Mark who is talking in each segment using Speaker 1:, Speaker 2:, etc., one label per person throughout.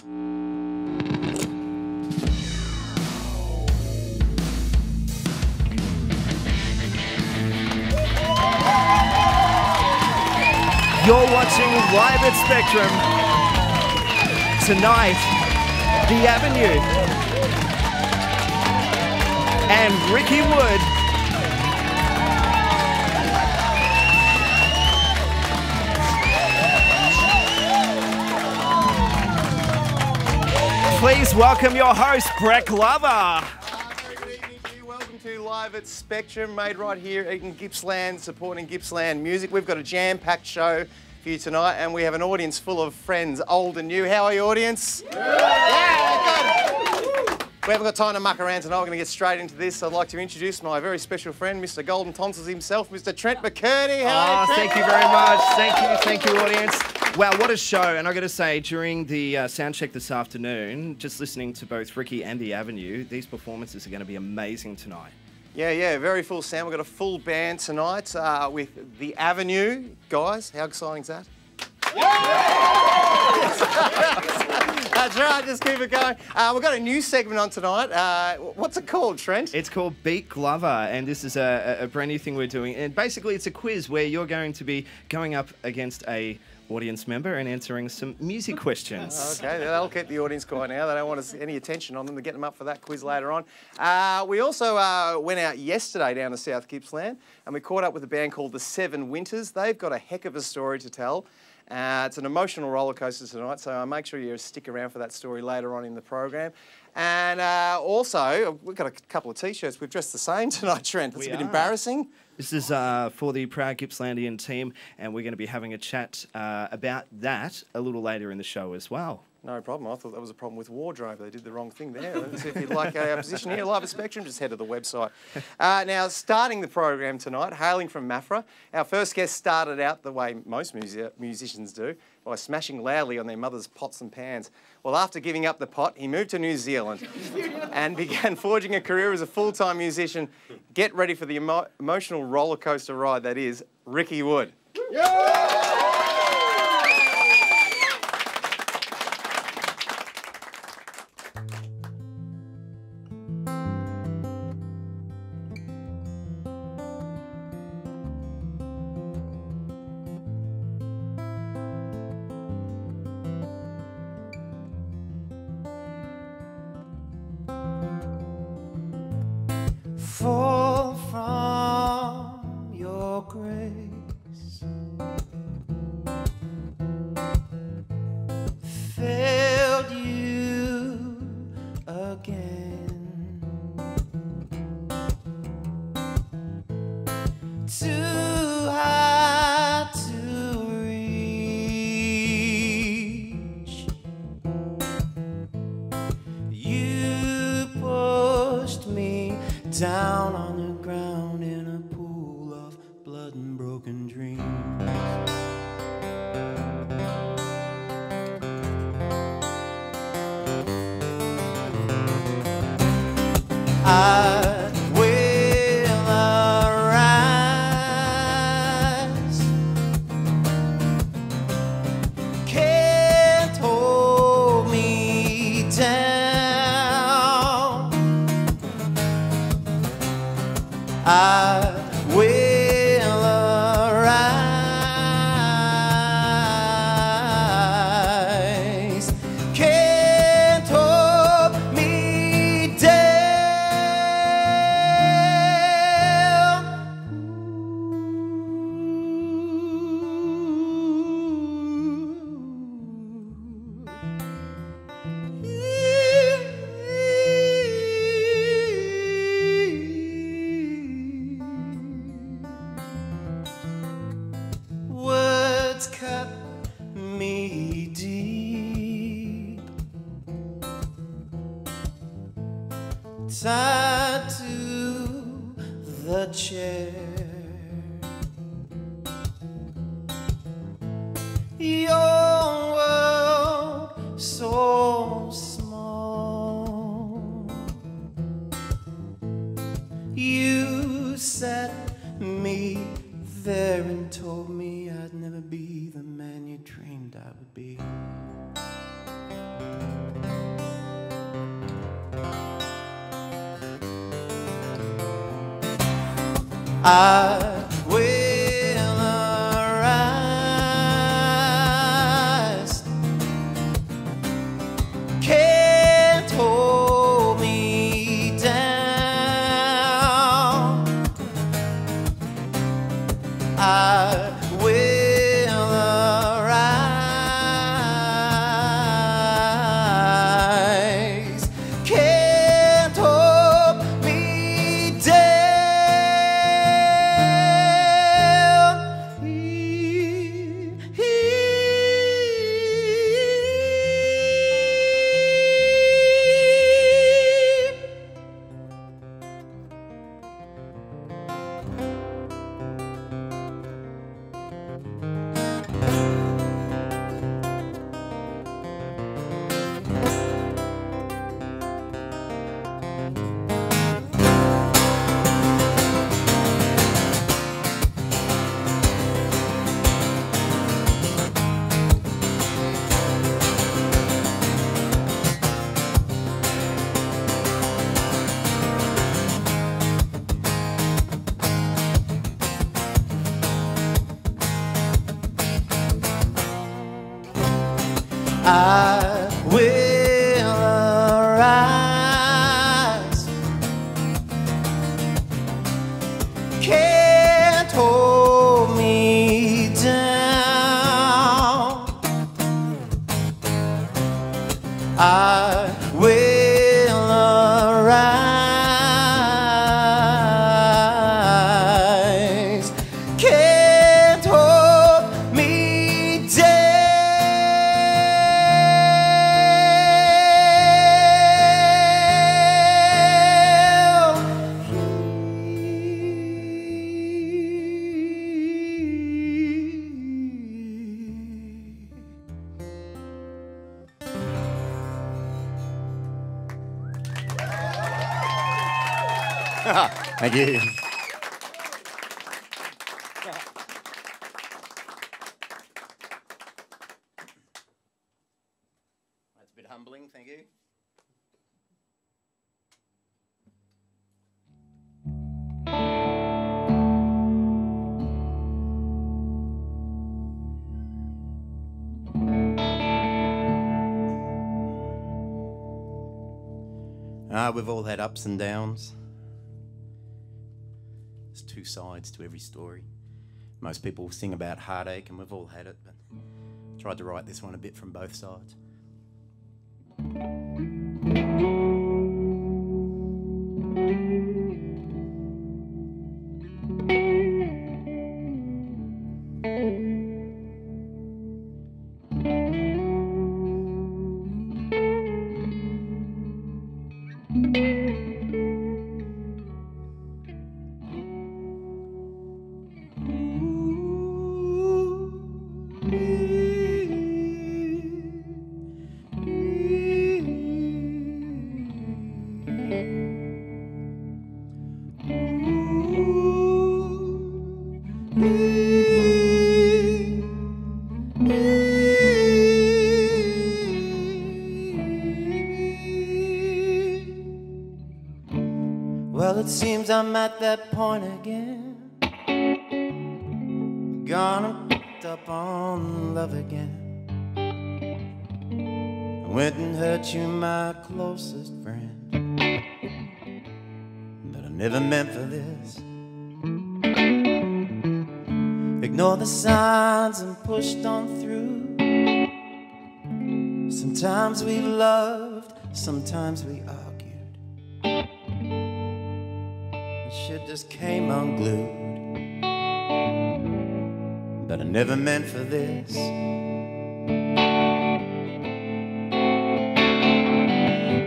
Speaker 1: You're watching Live at Spectrum. Tonight, The Avenue and Ricki Wood. Please welcome your host, Brett Glover.
Speaker 2: Very good evening to you. Welcome to Live at Spectrum, made right here in Gippsland, supporting Gippsland music. We've got a jam-packed show for you tonight, and we have an audience full of friends, old and new. How are you, audience? Yeah, good. We haven't got time to muck around tonight. We're going to get straight into this. I'd like to introduce my very special friend, Mr. Golden Tonsils himself, Mr. Trent McCurdy. How are you, Trent?
Speaker 1: Thank you very much. Thank you, audience. Wow, what a show. And I've got to say, during the sound check this afternoon, just listening to both Ricki and The Avenue, these performances are going to be amazing tonight.
Speaker 2: Yeah, very full sound. We've got a full band tonight with The Avenue. Guys, how exciting is that? That's right, just keep it going. We've got a new segment on tonight. What's it called, Trent?
Speaker 1: It's called Beat Glover, and this is a brand new thing we're doing. And basically, it's a quiz where you're going to be going up against a audience member and answering some music questions.
Speaker 2: Okay, that'll keep the audience quiet now. They don't want any attention on them to get them up for that quiz later on. We also went out yesterday down to South Gippsland, and we caught up with a band called the Seven Winters. They've got a heck of a story to tell. It's an emotional roller coaster tonight, so make sure you stick around for that story later on in the program. And also, we've got a couple of T-shirts. We've dressed the same tonight, Trent. It's a bit embarrassing.
Speaker 1: This is for the proud Gippslandian team, and we're going to be having a chat about that a little later in the show as well.
Speaker 2: No problem. I thought that was a problem with wardrobe. They did the wrong thing there. So if you'd like our position here, Live at Spectrum, just head to the website. Now, starting the program tonight, hailing from Maffra, our first guest started out the way most musicians do, by smashing loudly on their mother's pots and pans. Well, after giving up the pot, he moved to New Zealand and began forging a career as a full-time musician. Get ready for the emotional roller coaster ride that is Ricki Wood.
Speaker 3: Fall from your grace, failed you again, too high to reach, you pushed me down on the ground in a pool of blood and broken dreams. I will arise, can't hold me down. I will arise, can't hold me down. Words cut me deep, tied to the chair. Your world so small, you set me there and told me I'd never be the man you dreamed I would be. I will arise. Can't hold me down. I will arise. Can't hold me I will arise. Can't hold me down. I will arise. Can't hold me down. Thank you. That's a bit humbling, thank you. We've all had ups and downs. There's two sides to every story. Most people sing about heartache, and we've all had it, but I tried to write this one a bit from both sides. Well, it seems I'm at that point again. Gone and picked up on love again. Went and hurt you, my closest friend. But I never meant for this. Ignore the signs and pushed on through. Sometimes we loved, sometimes we argued. Shit just came unglued. But I never meant for this.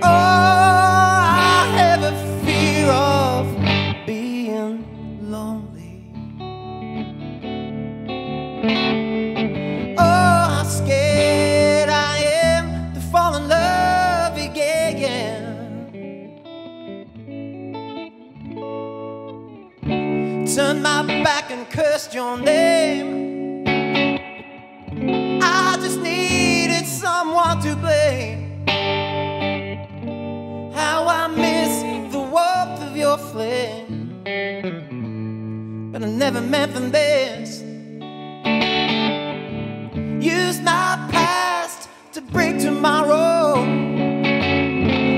Speaker 3: Oh, I have a fear of being lonely. Oh, how scared I am to fall in love again. Turned my back and cursed your name. I just needed someone to blame. How I miss the warmth of your flame. but I never meant for this. Use my past to break tomorrow.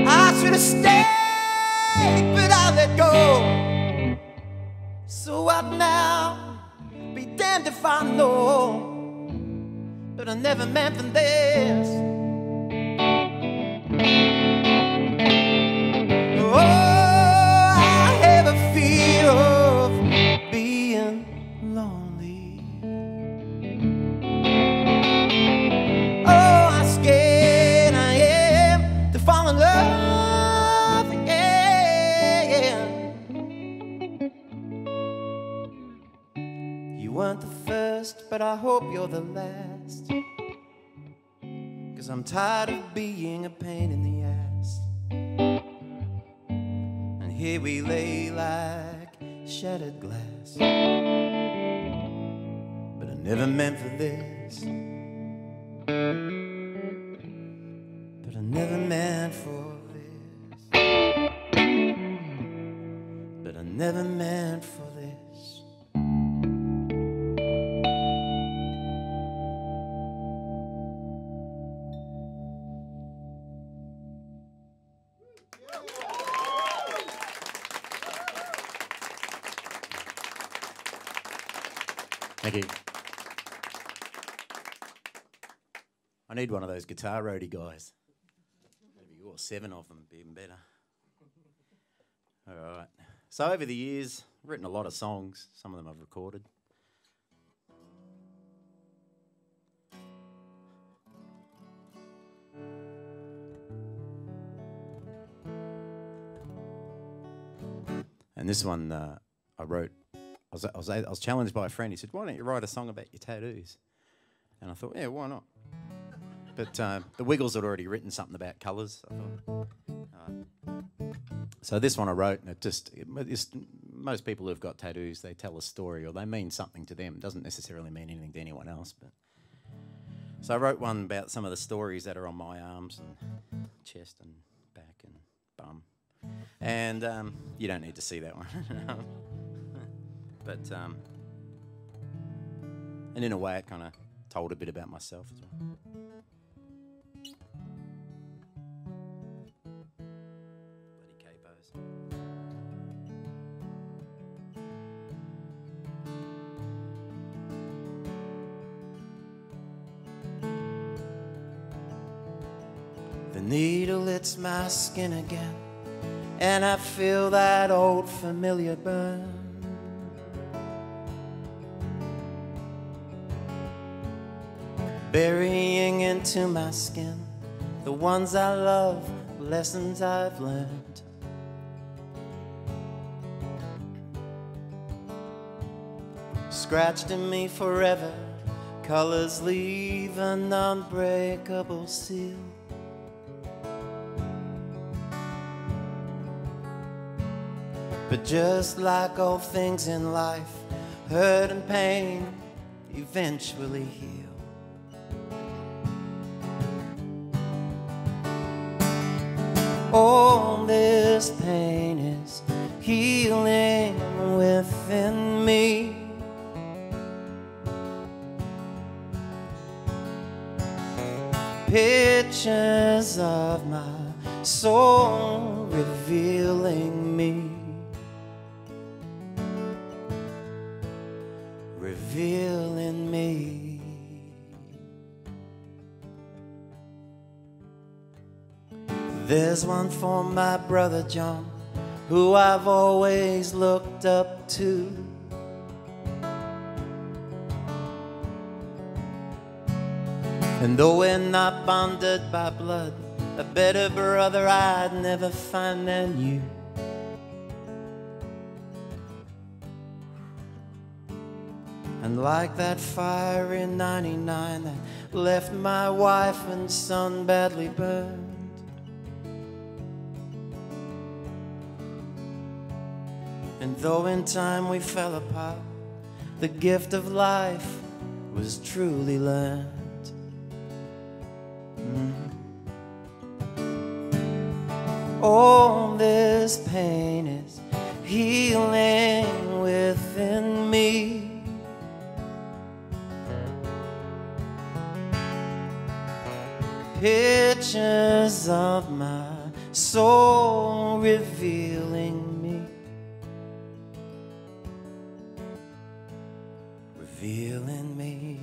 Speaker 3: I should have stayed, but I let go. So what now? Be damned if I know, but I never meant for this. Oh, I have a fear of being lonely. Oh, I'm scared I am to fall in love again. You weren't the first, but I hope you're the last. 'Cause I'm tired of being a pain in the ass. And here we lay like shattered glass. But I never meant for this. But I never meant for this. But I never meant for this.
Speaker 4: Thank you. I need one of those guitar roadie guys. Maybe or 7 of them, be even better. All right. So over the years, I've written a lot of songs. Some of them I've recorded. And this one I wrote. I was challenged by a friend. He said, "Why don't you write a song about your tattoos?" And I thought, yeah, why not? But the Wiggles had already written something about colours. I thought, so this one I wrote, and most people who've got tattoos, they tell a story or they mean something to them. It doesn't necessarily mean anything to anyone else. But so I wrote one about some of the stories that are on my arms and chest and back and bum. And you don't need to see that one. But, and in a way, it kind of told a bit about myself as well. Bloody capos.
Speaker 3: The needle hits my skin again, and I feel that old familiar burn. Burying into my skin the ones I love, lessons I've learned. Scratched in me forever, colors leave an unbreakable seal. But just like all things in life, hurt and pain eventually heal. All this pain is healing within me. Pictures of my soul revealing me. Revealing me. There's one for my brother John, who I've always looked up to. And though we're not bonded by blood, a better brother I'd never find than you. And like that fire in '99 that left my wife and son badly burned, and though in time we fell apart, the gift of life was truly learned. All this pain is healing within me. Pictures of my soul revealing me, revealing me.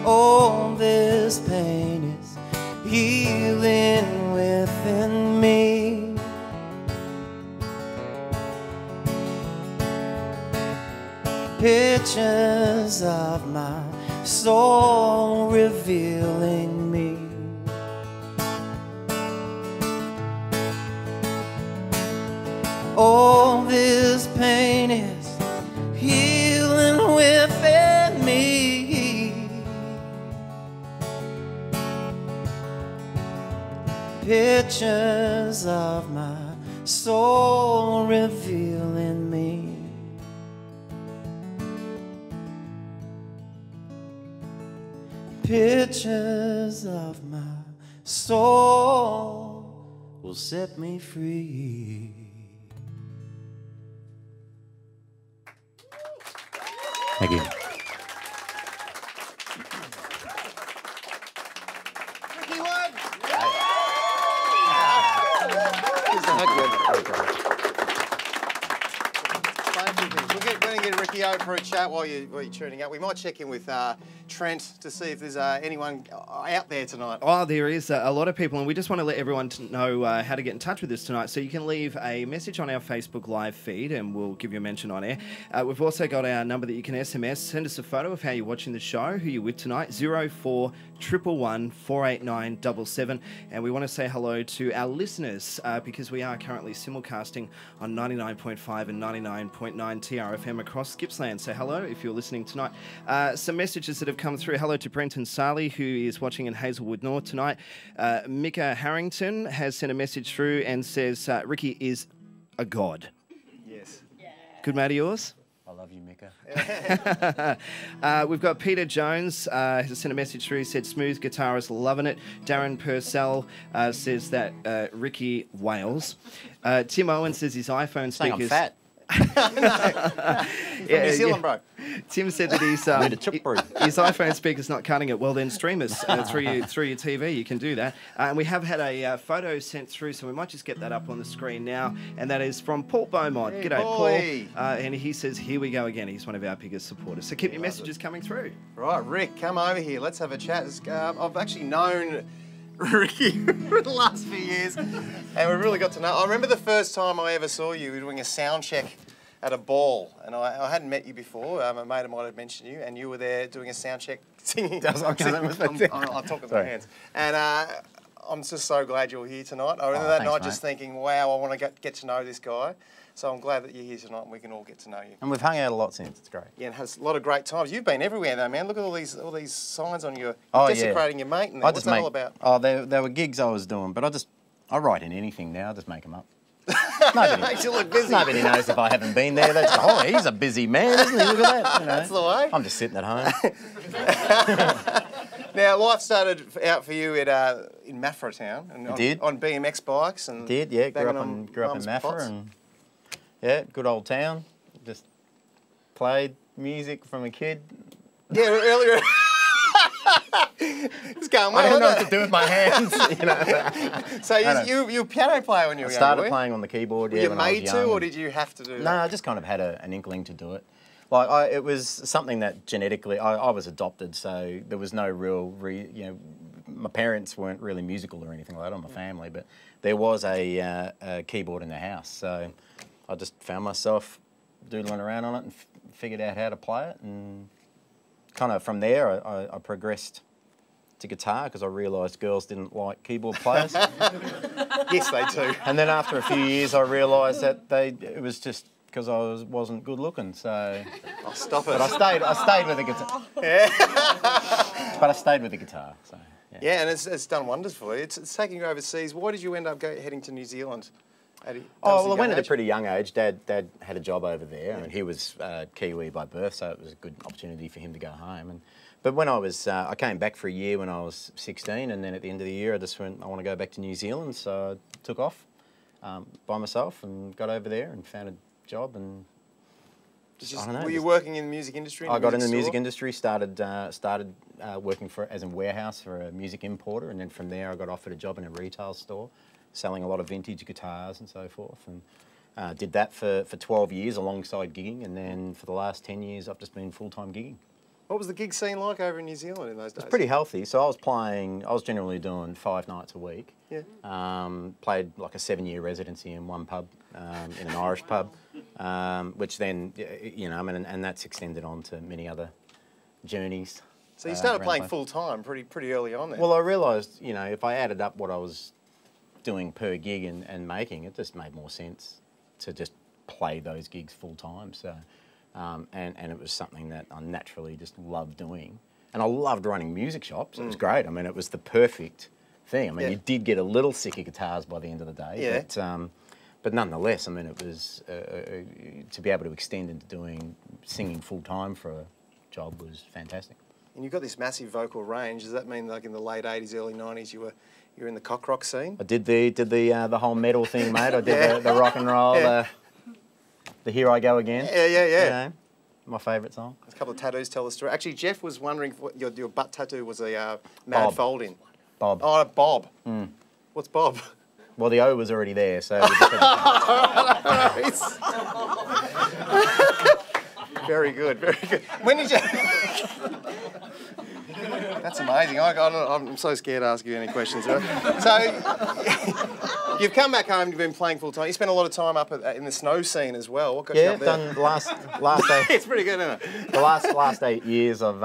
Speaker 3: All this pain is healing within me. Pictures of my soul revealing me. All this pain is healing within me. Pictures of my soul revealing me. Pictures of my soul will set me free.
Speaker 4: Thank you.
Speaker 2: Ricki won! We're going to get Ricki out for a chat while you're tuning out. We might check in with Trent to see if there's anyone out there tonight.
Speaker 1: Oh, there is a lot of people, and we just want to let everyone know how to get in touch with us tonight. So you can leave a message on our Facebook Live feed, and we'll give you a mention on air. We've also got our number that you can SMS. Send us a photo of how you're watching the show, who you're with tonight, 04 111 489 77. And we want to say hello to our listeners because we are currently simulcasting on 99.5 and 99.9 TRFM across Gippsland. So hello if you're listening tonight. Some messages that have come through. Hello to Brenton Sarley, who is watching in Hazelwood North tonight. Mika Harrington has sent a message through and says, Ricki is a god.
Speaker 2: Yes.
Speaker 5: Yeah.
Speaker 1: Good mate of yours?
Speaker 4: I love you, Mika.
Speaker 1: We've got Peter Jones has sent a message through. He said, smooth guitarist, loving it. Darren Purcell says that Ricki wails. Tim Owen says his iPhone
Speaker 4: Saying I'm
Speaker 1: speakers...
Speaker 4: fat.
Speaker 2: New Zealand, bro.
Speaker 1: Tim said that his iPhone speaker's not cutting it. Well, then stream us through your TV. You can do that. And we have had a photo sent through, so we might just get that up on the screen now. And that is from Paul Beaumont.
Speaker 2: Hey,
Speaker 1: G'day,
Speaker 2: boy.
Speaker 1: Paul. And he says, here we go again. He's one of our biggest supporters. So keep your messages coming through.
Speaker 2: Right, Rick, come over here. Let's have a chat. I've actually known Ricki for the last few years, and we really got to know. I remember the first time I ever saw you doing a sound check at a ball, and I hadn't met you before. A mate of mine had mentioned you, and you were there doing a sound check, singing. I'm talking with my hands. And I'm just so glad you're here tonight. I remember that night just thinking, wow, I want to get to know this guy. So I'm glad that you're here tonight and we can all get to know you.
Speaker 4: And we've hung out a lot since. It's great.
Speaker 2: Yeah, and has a lot of great times. You've been everywhere though, man. Look at all these signs on your desecrating your mate. And what's that all about?
Speaker 4: Oh, they were gigs I was doing, but I write in anything now. I just make them up.
Speaker 2: Makes you look busy.
Speaker 4: Nobody knows if I haven't been there. That's, oh, he's a busy man, isn't he? Look at that. You know.
Speaker 2: That's the way.
Speaker 4: I'm just sitting at home.
Speaker 2: Now, life started out for you in Maffra town. And on BMX bikes. And
Speaker 4: Yeah. Grew up in
Speaker 2: mum's
Speaker 4: Maffra
Speaker 2: pots.
Speaker 4: and yeah, good old town. Just played music from a kid.
Speaker 2: Yeah, earlier. It's going well.
Speaker 4: I didn't know what to do with my hands. You know.
Speaker 2: So you were a piano player when you were
Speaker 4: I
Speaker 2: young,
Speaker 4: started
Speaker 2: were you?
Speaker 4: playing on the keyboard.
Speaker 2: Were
Speaker 4: Yeah,
Speaker 2: you
Speaker 4: when I was
Speaker 2: made to,
Speaker 4: young.
Speaker 2: or did you have to do that?
Speaker 4: No, I just kind of had an inkling to do it. Like it was something that genetically, I was adopted, so there was no real, my parents weren't really musical or anything like that, or my family, but there was a keyboard in the house, so I just found myself doodling around on it and figured out how to play it, and kind of from there I progressed to guitar because I realised girls didn't like keyboard players.
Speaker 2: Yes, they do.
Speaker 4: And then after a few years, I realised that it was just because I wasn't good looking. So,
Speaker 2: Stop it.
Speaker 4: but I stayed with the guitar.
Speaker 2: Yeah.
Speaker 4: But I stayed with the guitar. So.
Speaker 2: Yeah, and it's done wonders for you. It's taking you overseas. Why did you end up heading to New Zealand?
Speaker 4: I went at a pretty young age. Dad had a job over there. I mean, he was Kiwi by birth, so it was a good opportunity for him to go home. But when I came back for a year when I was 16, and then at the end of the year, I just went, I want to go back to New Zealand, so I took off by myself and got over there and found a job and.
Speaker 2: Were you working in the music industry?
Speaker 4: I got in the music industry, started working as a warehouse for a music importer, and then from there I got offered a job in a retail store, selling a lot of vintage guitars and so forth, and did that for 12 years alongside gigging, and then for the last 10 years I've just been full-time gigging.
Speaker 2: What was the gig scene like over in New Zealand in those days?
Speaker 4: It was pretty healthy. So I was generally doing 5 nights a week.
Speaker 2: Yeah.
Speaker 4: Played like a 7-year residency in one pub, in an Irish pub, which then, and that's extended on to many other journeys.
Speaker 2: So you started playing full time pretty early on then.
Speaker 4: Well, I realised, if I added up what I was doing per gig and making, it just made more sense to just play those gigs full time. So. And it was something that I naturally just loved doing. And I loved running music shops. It was great. I mean, it was the perfect thing. I mean, you did get a little sick of guitars by the end of the day. Yeah. But nonetheless, I mean, it was, to be able to extend into singing full-time for a job was fantastic.
Speaker 2: And you've got this massive vocal range. Does that mean like in the late 80s, early 90s, you were in the cock rock scene?
Speaker 4: I did the whole metal thing, mate. I did the rock and roll, the Here I Go Again.
Speaker 2: Yeah.
Speaker 4: My favourite song.
Speaker 2: A couple of tattoos tell the story. Actually, Jeff was wondering if your butt tattoo was a mad fold-in.
Speaker 4: Bob.
Speaker 2: Oh, Bob. What's Bob?
Speaker 4: Well, the O was already there, so...
Speaker 2: Very good, very good. When did you... That's amazing. I'm so scared to ask you any questions. So, you've come back home, you've been playing full time. You spent a lot of time up in the snow scene as well. What got you up there?
Speaker 4: Done last 8...
Speaker 2: It's pretty good, isn't it?
Speaker 4: The last 8 years I've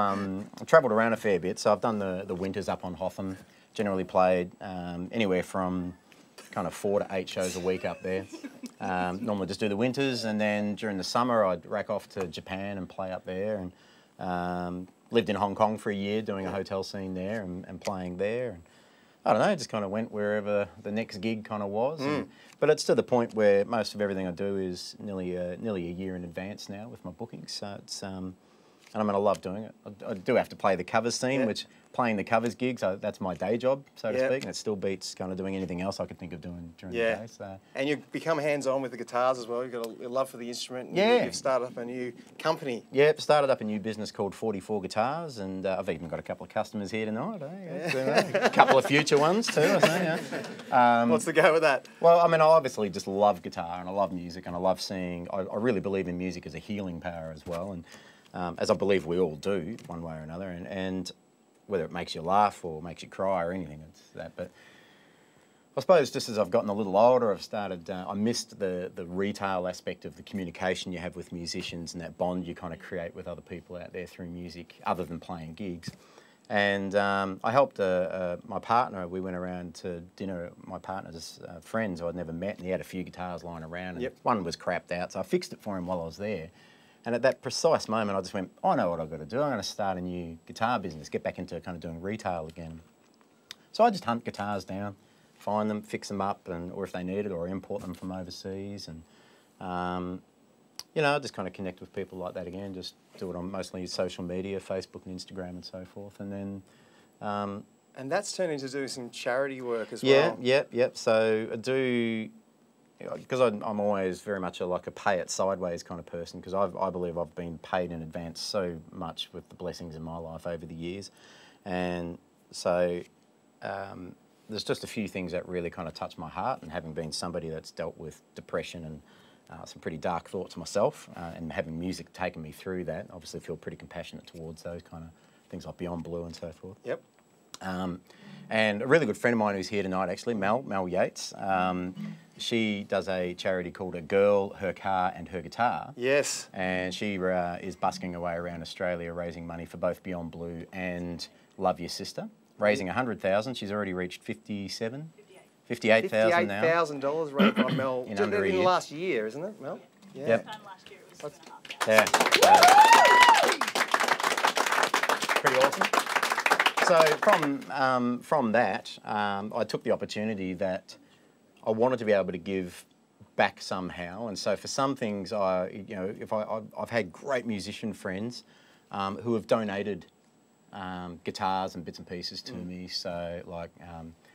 Speaker 4: travelled around a fair bit, so I've done the winters up on Hotham, generally played anywhere from kind of 4 to 8 shows a week up there. Normally just do the winters, and then during the summer I'd rack off to Japan and play up there, and lived in Hong Kong for a year doing a hotel scene there and playing there. And I don't know, just kind of went wherever the next gig kind of was. But it's to the point where most of everything I do is nearly a year in advance now with my bookings. So it's, and I mean, I love doing it. I do have to play the covers scene, which playing the covers gigs, that's my day job, so to speak, and it still beats kind of doing anything else I could think of doing during the day. So.
Speaker 2: And you've become hands-on with the guitars as well. You've got a love for the instrument. And you've started up a new company. Yeah,
Speaker 4: started up a new business called 44 Guitars, and I've even got a couple of customers here tonight. A couple of future ones too, I think.
Speaker 2: What's the go with that?
Speaker 4: Well, I mean, I obviously just love guitar, and I love music, and I love seeing... I really believe in music as a healing power as well, and as I believe we all do, one way or another, and whether it makes you laugh or makes you cry or anything, it's that. But I suppose just as I've gotten a little older, I've started, I missed the retail aspect of the communication you have with musicians and that bond you kind of create with other people out there through music, other than playing gigs. And I helped my partner. We went around to dinner at my partner's friends who I'd never met, and he had a few guitars lying around, and one was crapped out, so I fixed it for him while I was there. And at that precise moment, I just went, I know what I've got to do. I'm going to start a new guitar business, get back into kind of doing retail again. So I just hunt guitars down, find them, fix them up, or if they need it, or import them from overseas. And, I just kind of connect with people like that again, just do it on mostly social media, Facebook and Instagram and so forth. And then...
Speaker 2: and that's turned into doing some charity work as well.
Speaker 4: Yeah. So I do... Because I'm always very much a pay it sideways kind of person, because I believe I've been paid in advance so much with the blessings in my life over the years. And so there's just a few things that really kind of touch my heart, and having been somebody that's dealt with depression and some pretty dark thoughts myself, and having music taken me through that, obviously feel pretty compassionate towards those kind of things like Beyond Blue and so forth.
Speaker 2: Yep.
Speaker 4: And a really good friend of mine who's here tonight, actually, Mel Yates, she does a charity called A Girl, Her Car and Her Guitar.
Speaker 2: Yes.
Speaker 4: And she is busking away around Australia raising money for both Beyond Blue and Love Your Sister, raising 100,000. She's already reached 58,000 now.
Speaker 2: $58,000 raised by Mel
Speaker 4: in under a year.
Speaker 2: The last year, isn't it, Mel?
Speaker 4: Yeah. Yep.
Speaker 5: Last year it was
Speaker 4: pretty awesome. So from that, I took the opportunity that I wanted to be able to give back somehow, and so for some things, I've had great musician friends who have donated guitars and bits and pieces to me. So like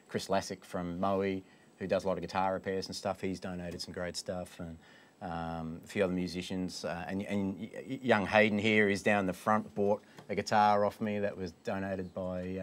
Speaker 4: Chris Lassick from Moe, who does a lot of guitar repairs and stuff, he's donated some great stuff, and a few other musicians, and young Hayden here is down the front, bought a guitar off me that was donated by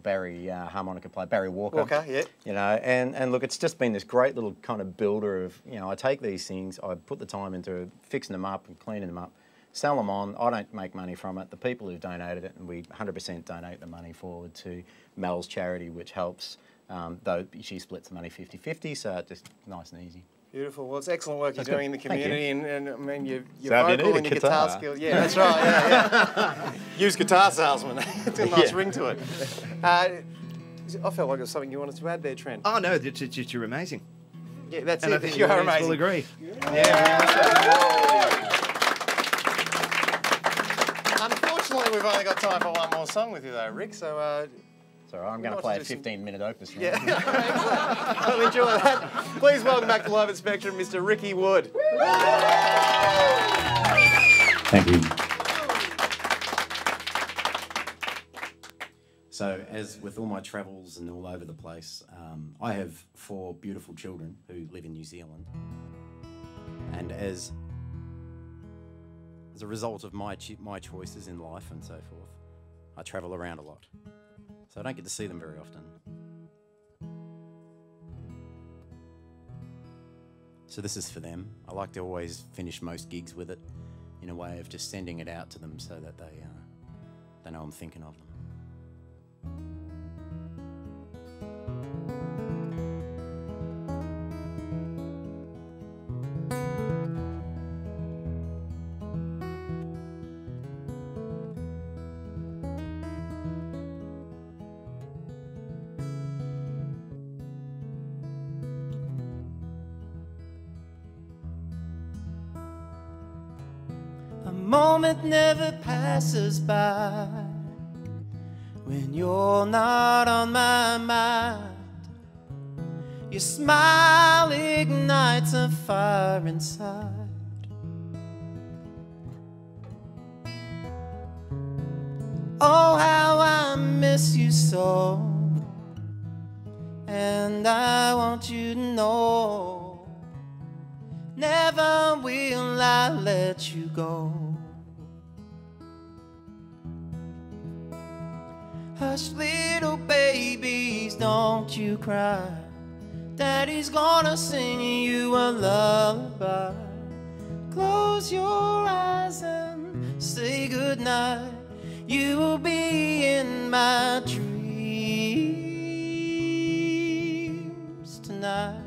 Speaker 4: Barry harmonica player Barry Walker.
Speaker 2: Walker, yeah.
Speaker 4: You know, and look, it's just been this great little kind of builder of, you know, I take these things, I put the time into fixing them up and cleaning them up, sell them on. I don't make money from it. The people who've donated it, and we 100% donate the money forward to Mel's charity, which helps. Though she splits the money 50-50, so it's just nice and easy.
Speaker 2: Beautiful. Well, it's excellent work you're doing in the community, and I mean, your
Speaker 4: So
Speaker 2: vocal and your guitar skills. Yeah, that's right. Yeah. Used guitar salesman. It's a nice ring to it. I felt like it was something you wanted to add there, Trent.
Speaker 1: Oh, no, you're amazing.
Speaker 2: Yeah, that's
Speaker 1: And
Speaker 2: it.
Speaker 1: I think
Speaker 2: You're
Speaker 1: the
Speaker 2: amazing.
Speaker 1: will agree.
Speaker 2: Unfortunately, we've only got time for one more song with you, though, Rick. So.
Speaker 4: So I'm going to play a 15-minute opus now.
Speaker 2: Yeah, I'll enjoy that. Please welcome back to Live at Spectrum, Mr. Ricki Wood.
Speaker 4: Thank you. So, as with all my travels and all over the place, I have 4 beautiful children who live in New Zealand. And as a result of my choices in life and so forth, I travel around a lot. So I don't get to see them very often. So this is for them. I like to always finish most gigs with it in a way of just sending it out to them so that they know I'm thinking of them.
Speaker 3: A moment never passes by when you're not on my mind. Your smile ignites a fire inside. Oh, how I miss you so, and I want you to know, never will I let you go. Hush, little babies, don't you cry. Daddy's gonna sing you a lullaby. Close your eyes and say goodnight. You will be in my dreams tonight.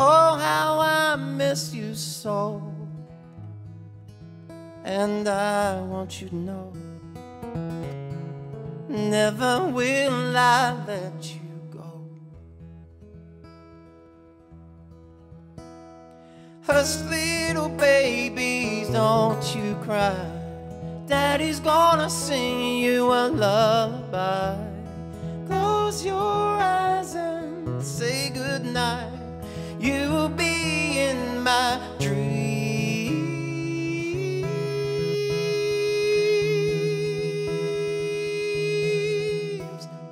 Speaker 3: Oh, how I miss you so, and I want you to know, never will I let you go. Hush, little babies, don't you cry. Daddy's gonna sing you a lullaby. Close your eyes and say goodnight. You will be in my dreams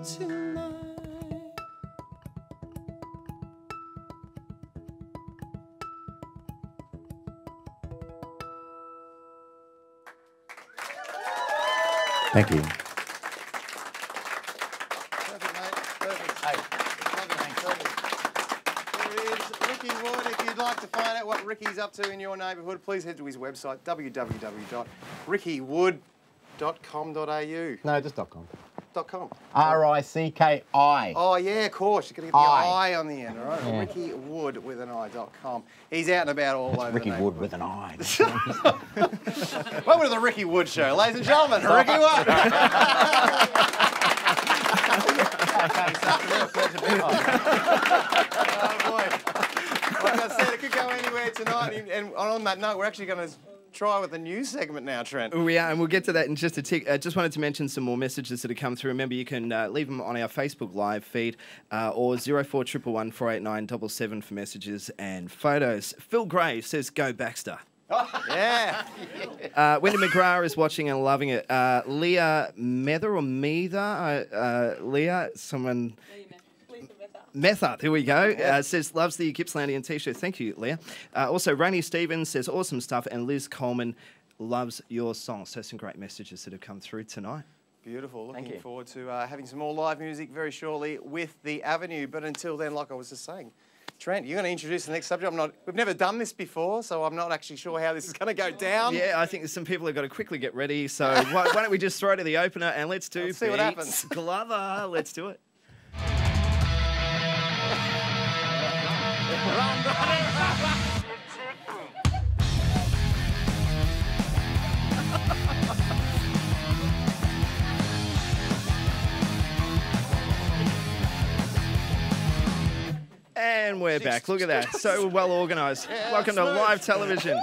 Speaker 3: tonight.
Speaker 4: Thank you.
Speaker 2: Perfect, mate. Perfect. Hey. There is Ricki Wood. If you'd like to find out what Ricki's up to in your neighbourhood, please head to his website, www.rickiwood.com.au.
Speaker 4: No, just .com.
Speaker 2: .com.
Speaker 5: Ricki.
Speaker 2: Oh, yeah, of course. You've got to get the I on the end, all right?
Speaker 5: Yeah.
Speaker 2: Ricky Wood with an I.com. He's out and about all over
Speaker 5: Ricky
Speaker 2: the
Speaker 5: Wood with an I.
Speaker 2: Welcome to the Ricky Wood Show, ladies and gentlemen. Ricky Wood. Oh, boy. Like I said, it could go anywhere tonight. And on that note, we're actually going to try with a news segment now, Trent.
Speaker 1: We are, and we'll get to that in just a tick. Just wanted to mention some more messages that have come through. Remember, you can leave them on our Facebook Live feed or 0411 489 77 for messages and photos. Phil Gray says, "Go Baxter."
Speaker 2: Yeah.
Speaker 1: Wendy McGrath is watching and loving it. Leah Mether or Meether? Leah, someone... Metha, here we go. Says, loves the Gippslandian t-shirt. Thank you, Leah. Also, Rainey Stevens says, awesome stuff. And Liz Coleman loves your song. So some great messages that have come through tonight.
Speaker 2: Beautiful. Looking forward to having some more live music very shortly with The Avenue. But until then, like I was just saying, Trent, you're going to introduce the next subject. We've never done this before, so I'm not actually sure how this is going to go down.
Speaker 1: Yeah, I think there's some people who've got to quickly get ready. So why don't we just throw to the opener and let's do
Speaker 2: see what happens.
Speaker 1: Glover. Let's do it. And we're back. Look at that. So well organised.
Speaker 2: Yeah,
Speaker 1: Welcome to
Speaker 2: smooth.
Speaker 1: live television.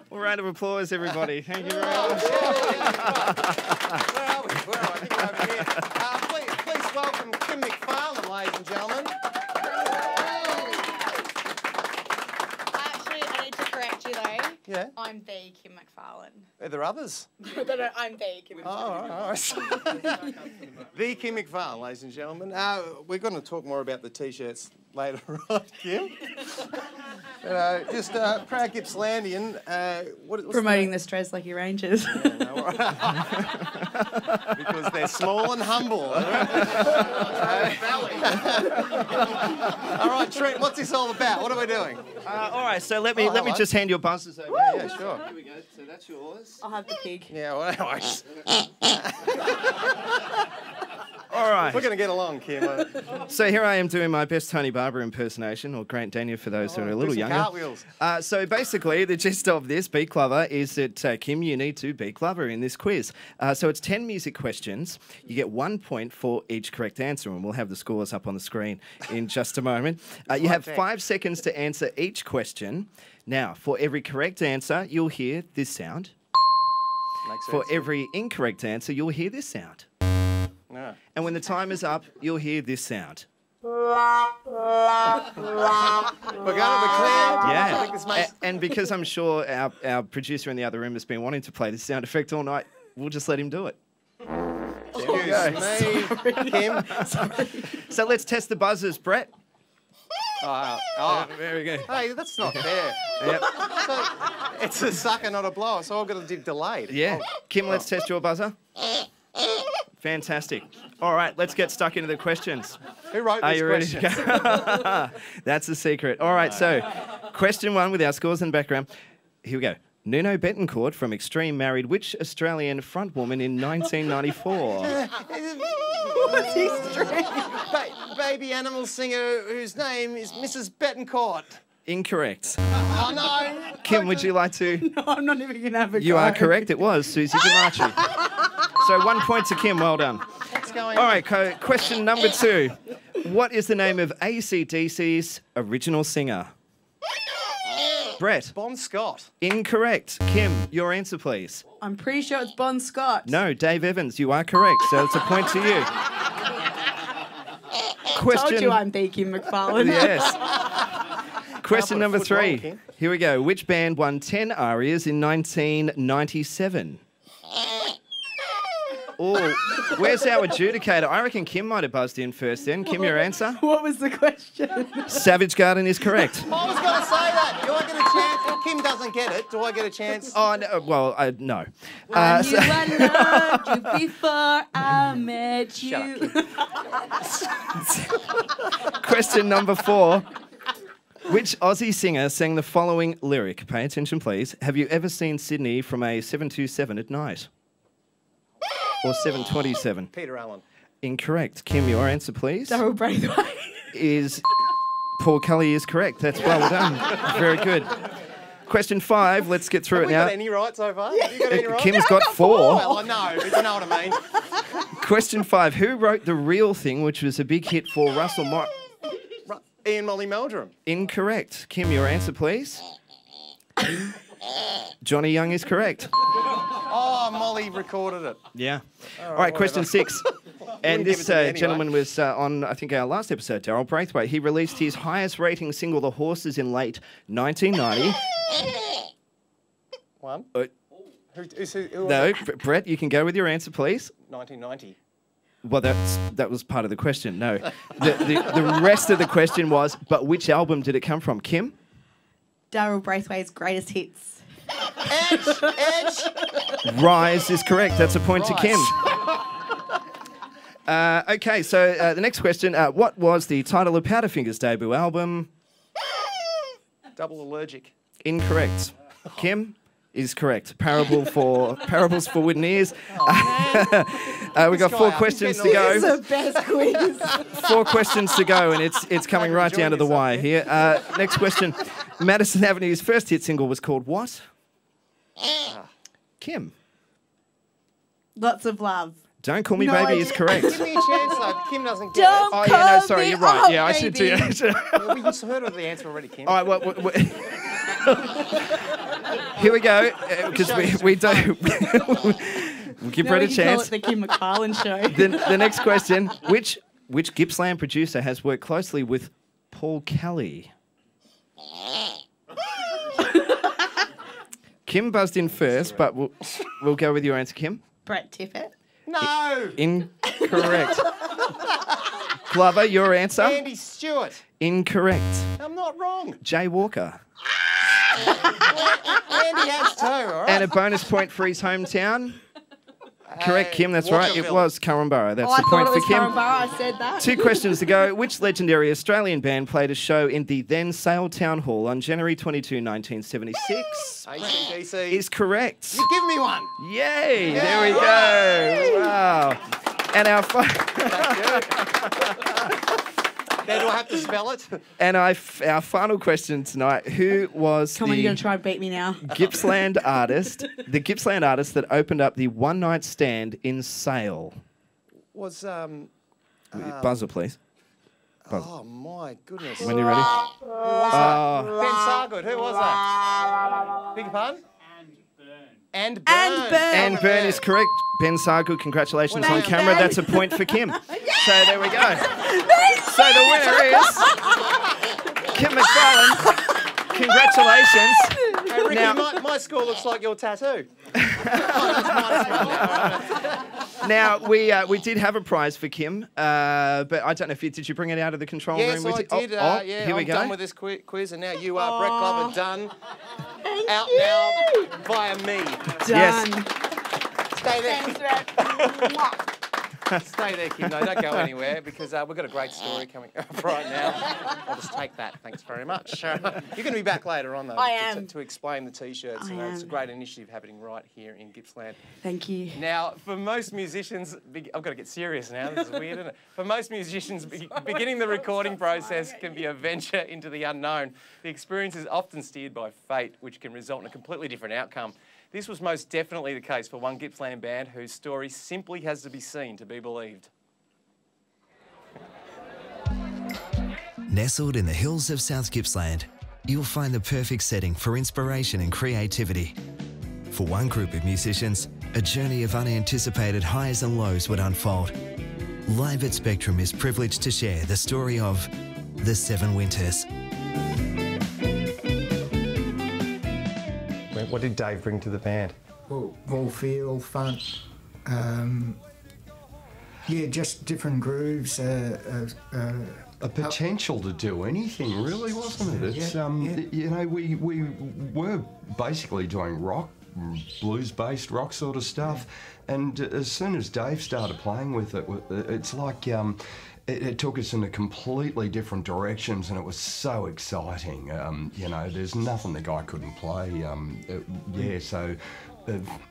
Speaker 1: Well, round of applause, everybody. Thank you very much.
Speaker 2: Where are we? Where are we? I think we're over here. Please welcome Kim McFarlane, ladies and gentlemen.
Speaker 6: Actually, I need to correct you though.
Speaker 2: Yeah.
Speaker 6: I'm the Kim McFarlane.
Speaker 2: Are there others?
Speaker 6: No, I'm the Kim
Speaker 2: Oh,
Speaker 6: McFarlane.
Speaker 2: all right. The Kim McFarlane, ladies and gentlemen. We're going to talk more about the T-shirts later on, Kim. Just proud Gippslandian. What's
Speaker 6: Promoting the Streslecky Rangers.
Speaker 2: because they're small and humble. All right, Trent, what's this all about? What are we doing?
Speaker 1: All right, so let me
Speaker 2: hello.
Speaker 1: just hand your buzzers over.
Speaker 2: Yeah, sure.
Speaker 1: Here we go. So that's yours.
Speaker 6: I'll have the pig.
Speaker 2: Yeah, well, anyways.
Speaker 1: All right.
Speaker 2: We're going to get along, Kim.
Speaker 1: So here I am doing my best Tony Barber impersonation, or Grant Daniel for those who are a little
Speaker 2: do some
Speaker 1: younger.
Speaker 2: cartwheels.
Speaker 1: So basically, the gist of this Beat Glover is that, Kim, you need to beat Glover in this quiz. So it's 10 music questions. You get 1 point for each correct answer, and we'll have the scores up on the screen in just a moment. You have 5 seconds to answer each question. Now, for every correct answer, you'll hear this sound.
Speaker 2: Makes
Speaker 1: For
Speaker 2: sense.
Speaker 1: every incorrect answer, you'll hear this sound.
Speaker 2: No.
Speaker 1: And when the time is up, you'll hear this sound.
Speaker 2: We're going to be clear. I
Speaker 1: Yeah.
Speaker 2: think this makes...
Speaker 1: And because I'm sure our producer in the other room has been wanting to play this sound effect all night, we'll just let him do it.
Speaker 2: Excuse me, Kim.
Speaker 1: So let's test the buzzers, Brett.
Speaker 2: Oh.
Speaker 1: There we go.
Speaker 2: Hey, that's not fair.
Speaker 1: Yep.
Speaker 2: So, it's a sucker, not a blower, so I've got to do delayed.
Speaker 1: Yeah. Kim, let's test your buzzer. Fantastic. All right, let's get stuck into the questions.
Speaker 2: Who wrote
Speaker 1: Are
Speaker 2: this
Speaker 1: you ready to
Speaker 2: question?
Speaker 1: go? That's the secret. All right, so question 1 with our scores in the background. Here we go. Nuno Betancourt from Extreme married which Australian frontwoman in 1994?
Speaker 6: What's he strange?
Speaker 2: Baby animal singer whose name is Mrs. Betancourt.
Speaker 1: Incorrect.
Speaker 2: Oh, no.
Speaker 1: Kim, would you like to?
Speaker 6: No, I'm not even going to have a
Speaker 1: You
Speaker 6: go.
Speaker 1: are correct. It was Susie Dimarchi. So 1 point to Kim. Well done.
Speaker 2: What's going
Speaker 1: All
Speaker 2: on?
Speaker 1: right, question number 2. What is the name of AC/DC's original singer? Brett.
Speaker 2: Bon Scott.
Speaker 1: Incorrect. Kim, your answer, please.
Speaker 6: I'm pretty sure it's Bon Scott.
Speaker 1: No, Dave Evans. You are correct. So it's a point to you.
Speaker 6: Told you I'm the Kim McFarlane.
Speaker 1: Yes. Question
Speaker 2: put a
Speaker 1: number
Speaker 2: foot wrong,
Speaker 1: 3.
Speaker 2: Kim.
Speaker 1: Here we go. Which band won 10 arias in 1997? Oh, where's our adjudicator? I reckon Kim might have buzzed in first then. Kim, your answer?
Speaker 6: What was the question?
Speaker 1: Savage Garden is correct.
Speaker 2: I was going to say that. Do I get a chance? If Kim doesn't get it, do I get a chance?
Speaker 1: Oh, no, well, no.
Speaker 6: I
Speaker 1: so-
Speaker 6: knew I loved you before I met you.
Speaker 1: Question number 4. Which Aussie singer sang the following lyric? Pay attention, please. Have you ever seen Sydney from a 727 at night? or 727?
Speaker 2: Peter Allen.
Speaker 1: Incorrect. Kim, your answer, please.
Speaker 6: Daryl Braithwaite.
Speaker 1: Is Paul Kelly is correct. That's well done. Very good. Question 5. Let's get through
Speaker 2: Have
Speaker 1: it
Speaker 2: we
Speaker 1: now.
Speaker 2: got any right so far? Have you got any right?
Speaker 1: Kim's got 4.
Speaker 2: Well, I know, but you know what I mean.
Speaker 1: Question 5. Who wrote The Real Thing, which was a big hit for Russell Moore?
Speaker 2: Ian Molly Meldrum.
Speaker 1: Incorrect. Kim, your answer, please. Johnny Young is correct.
Speaker 2: Oh, Molly recorded it.
Speaker 1: Yeah. All right, question 6. And
Speaker 2: give
Speaker 1: this
Speaker 2: it to me anyway.
Speaker 1: gentleman was on, I think, our last episode, Daryl Braithwaite. He released his highest rating single, The Horses, in late 1990.
Speaker 2: One.
Speaker 1: Uh,
Speaker 2: Who
Speaker 1: No, Brett, you can go with your answer, please.
Speaker 2: 1990.
Speaker 1: Well, that was part of the question. No. The rest of the question was, but which album did it come from? Kim?
Speaker 6: Daryl Braithwaite's greatest hits.
Speaker 2: Edge.
Speaker 1: Rise is correct. That's a point to
Speaker 2: Rise.
Speaker 1: Kim. Okay, so the next question. What was the title of Powderfinger's debut album?
Speaker 2: Double Allergic.
Speaker 1: Incorrect. Kim is correct. Parables for Wooden Ears. We've got 4 questions to
Speaker 6: This is
Speaker 1: go.
Speaker 6: the best quiz.
Speaker 1: 4 questions to go, and it's coming right down to the wire here. Next question. Madison Avenue's first hit single was called what? Kim.
Speaker 6: Lots of love.
Speaker 1: Don't Call Me
Speaker 6: No,
Speaker 1: Baby
Speaker 6: I
Speaker 1: is
Speaker 6: didn't.
Speaker 1: correct.
Speaker 2: Give me a chance, though. Kim doesn't get
Speaker 6: Don't
Speaker 1: Oh, yeah, no,
Speaker 6: call
Speaker 1: sorry,
Speaker 6: me
Speaker 1: you're right.
Speaker 6: up,
Speaker 1: Yeah, I should do
Speaker 6: baby.
Speaker 1: it.
Speaker 2: it. Well, we just heard of the answer already, Kim.
Speaker 1: All right, well, here we go, because we do. We'll give
Speaker 6: Now
Speaker 1: Brett
Speaker 6: we
Speaker 1: a
Speaker 6: can
Speaker 1: chance.
Speaker 6: call it the Kim McFarlane show.
Speaker 1: The next question, which Gippsland producer has worked closely with Paul Kelly? Kim buzzed in first, but we'll go with your answer, Kim.
Speaker 6: Brett Tippett.
Speaker 2: No.
Speaker 1: Incorrect. Glover, your answer?
Speaker 2: Andy Stewart.
Speaker 1: Incorrect.
Speaker 2: I'm not wrong.
Speaker 1: Jay Walker.
Speaker 2: Andy has 2, all right?
Speaker 1: And a bonus point for his hometown. Correct, Kim, that's right. It
Speaker 2: Walkerville.
Speaker 1: was Currumbara. That's
Speaker 6: I
Speaker 1: the point
Speaker 6: thought
Speaker 1: for
Speaker 6: it was
Speaker 1: Kim.
Speaker 6: Currumbara. I said that.
Speaker 1: 2 questions to go. Which legendary Australian band played a show in the then Sale Town Hall on January 22, 1976?
Speaker 2: ACDC.
Speaker 1: Is correct.
Speaker 2: You give me one.
Speaker 1: Yay! There we go. Wow. And our
Speaker 2: Now, do I have to spell it?
Speaker 1: our final question tonight: who was
Speaker 6: Come on, you're
Speaker 1: the
Speaker 6: going to try and beat me now.
Speaker 1: Gippsland artist? The Gippsland artist that opened up the One Night Stand in Sale.
Speaker 2: Was,
Speaker 1: Buzzer, please.
Speaker 2: oh, my goodness.
Speaker 1: When you're ready.
Speaker 2: Ben Sargood. Who was that? Beg your pardon? And Burn.
Speaker 6: And Burn.
Speaker 1: And Burn is correct. Ben Sargood, congratulations on
Speaker 6: Thanks,
Speaker 1: camera.
Speaker 6: Ben.
Speaker 1: That's a point for Kim. So there we go. So the winner is Kim McFarlane. Congratulations.
Speaker 2: Hey, Ricki,
Speaker 1: Now-
Speaker 2: my score looks like your tattoo.
Speaker 1: Now we did have a prize for Kim, but I don't know if did you bring it out of the control
Speaker 2: Yes,
Speaker 1: room?
Speaker 2: I
Speaker 1: with you?
Speaker 2: did.
Speaker 1: Yeah,
Speaker 2: Yeah,
Speaker 1: here we
Speaker 2: I'm
Speaker 1: go.
Speaker 2: done with this quiz, and now you are, Brett Glover, done. Out now via me.
Speaker 1: Yes.
Speaker 6: Done.
Speaker 2: Stay there.
Speaker 6: Thanks, Brett.
Speaker 2: Stay there, Kim. No, don't go anywhere because we've got a great story coming up right now. I'll just take that. Thanks very much. You're going to be back later on, though,
Speaker 6: I am.
Speaker 2: to explain the T-shirts.
Speaker 6: I
Speaker 2: It's a
Speaker 6: am.
Speaker 2: great initiative happening right here in Gippsland.
Speaker 6: Thank you.
Speaker 2: Now, for most musicians, I've got to get serious now. This is weird, isn't it? For most musicians, beginning the recording process can be a venture into the unknown. The experience is often steered by fate, which can result in a completely different outcome. This was most definitely the case for one Gippsland band whose story simply has to be seen to be believed.
Speaker 7: Nestled in the hills of South Gippsland, you'll find the perfect setting for inspiration and creativity. For one group of musicians, a journey of unanticipated highs and lows would unfold. Live at Spectrum is privileged to share the story of the 7 Winters.
Speaker 2: What did Dave bring to the band?
Speaker 8: All feel, fun. Yeah, just different grooves.
Speaker 9: A potential to do anything, really, wasn't it? It's you know, we were basically doing rock, blues-based rock sort of stuff, and as soon as Dave started playing with it, it's like it took us in completely different directions, and it was so exciting. You know, there's nothing the guy couldn't play. So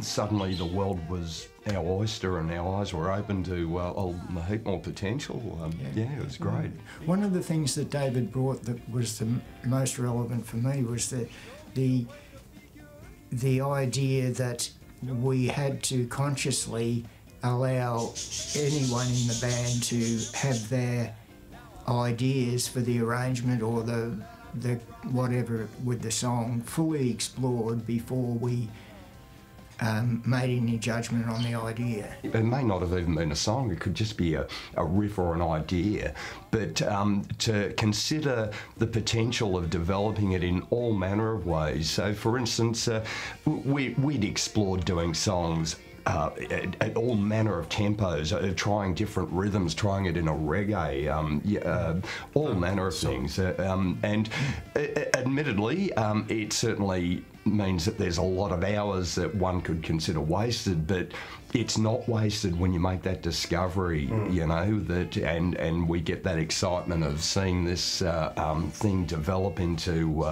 Speaker 9: suddenly the world was our oyster and our eyes were open to a heap more potential. It was great.
Speaker 8: One of the things that David brought that was the most relevant for me was the idea that we had to consciously allow anyone in the band to have their ideas for the arrangement or the whatever with the song fully explored before we made any judgment on the idea.
Speaker 9: It may not have even been a song, it could just be a riff or an idea, but to consider the potential of developing it in all manner of ways. So for instance, we'd explored doing songs at all manner of tempos, trying different rhythms, trying it in a reggae, all manner of things. And admittedly, it certainly means that there's a lot of hours that one could consider wasted, but it's not wasted when you make that discovery, you know, that and we get that excitement of seeing this thing develop into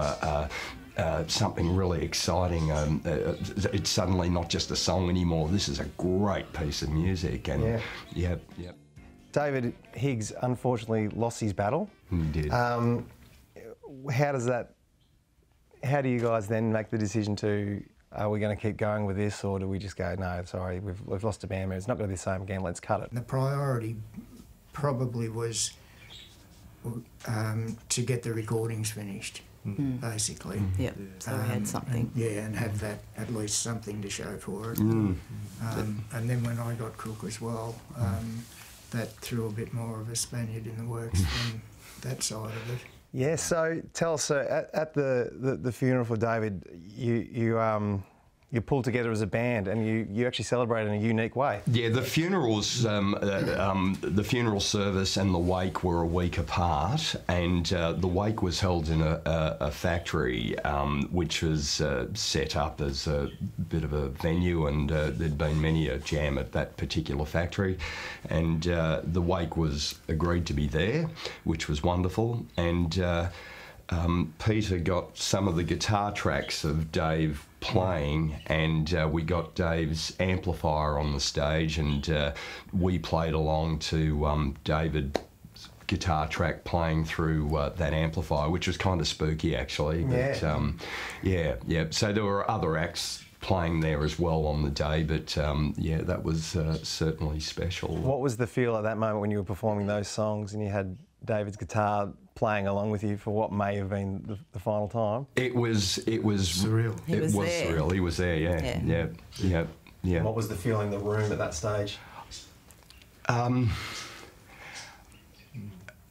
Speaker 9: something really exciting. It's suddenly not just a song anymore. This is a great piece of music, and yeah.
Speaker 2: David Higgs unfortunately lost his battle.
Speaker 9: He did.
Speaker 2: How do you guys then make the decision to, are we going to keep going with this, or do we just go, no, sorry, we've lost a band member, it's not going to be the same again, let's cut it?
Speaker 8: The priority probably was to get the recordings finished, basically.
Speaker 6: Yep, so we had something.
Speaker 8: And have that, at least something to show for it. And then when I got Cook as well, that threw a bit more of a Spaniard in the works than that side of it.
Speaker 2: Yeah, so tell us, at the funeral for David, you pulled together as a band and you actually celebrated in a unique way. Yeah,
Speaker 9: the funerals, the funeral service and the wake were a week apart, and the wake was held in a factory which was set up as a bit of a venue, and there'd been many a jam at that particular factory, and the wake was agreed to be there, which was wonderful, and Peter got some of the guitar tracks of Dave playing, and we got Dave's amplifier on the stage, and we played along to David's guitar track playing through that amplifier, which was kind of spooky actually. But so there were other acts playing there as well on the day, but that was certainly special.
Speaker 2: What was the feel at that moment when you were performing those songs and you had David's guitar playing along with you for what may have been the final time? It was
Speaker 8: surreal.
Speaker 2: It was
Speaker 6: there.
Speaker 2: surreal.
Speaker 9: He was there, yeah.
Speaker 2: What was the feeling in the room at that stage?
Speaker 9: I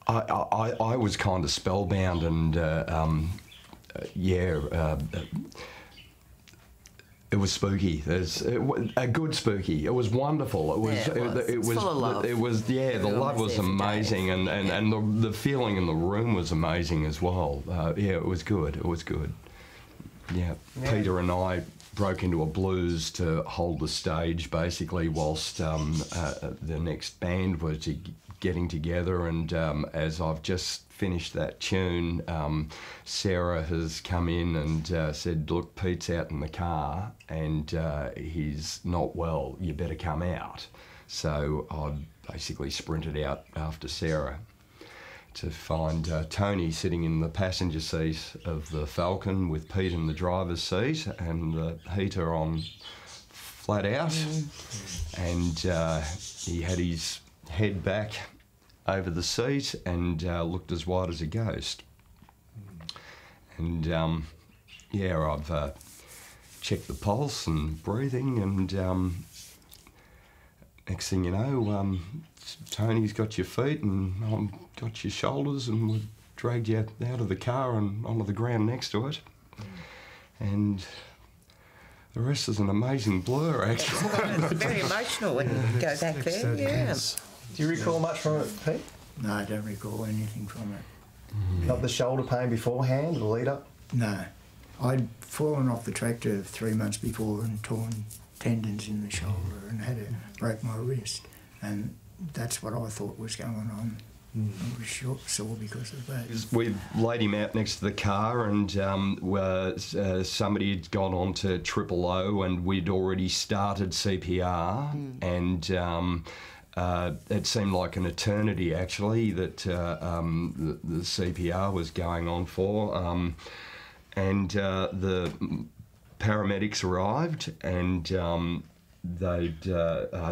Speaker 9: was kind of spellbound, and it was spooky. A good spooky. It was wonderful. It was
Speaker 6: full of love.
Speaker 9: The love was amazing, and the feeling in the room was amazing as well. It was good. It was good. Yeah. Peter and I broke into a blues to hold the stage basically whilst the next band was getting together, and as I've just finished that tune, Sarah has come in and said, look, Pete's out in the car and he's not well, you better come out. So I basically sprinted out after Sarah to find Tony sitting in the passenger seat of the Falcon with Pete in the driver's seat and the heater on flat out, and he had his head back over the seat and looked as white as a ghost. And I've checked the pulse and breathing, and next thing you know, Tony's got your feet and I've got your shoulders, and we've dragged you out of the car and onto the ground next to it. And the rest is an amazing blur, actually.
Speaker 10: It's very emotional when you go back there, yeah.
Speaker 2: Do you recall much from it, Pete?
Speaker 8: No, I don't recall anything from it.
Speaker 2: Not the shoulder pain beforehand, the lead up?
Speaker 8: No. I'd fallen off the tractor 3 months before and torn tendons in the shoulder and had to break my wrist, and that's what I thought was going on. I was sore because of that.
Speaker 9: We laid him out next to the car, and somebody had gone on to 000, and we'd already started CPR, and it seemed like an eternity actually that the CPR was going on for, and the paramedics arrived, and they'd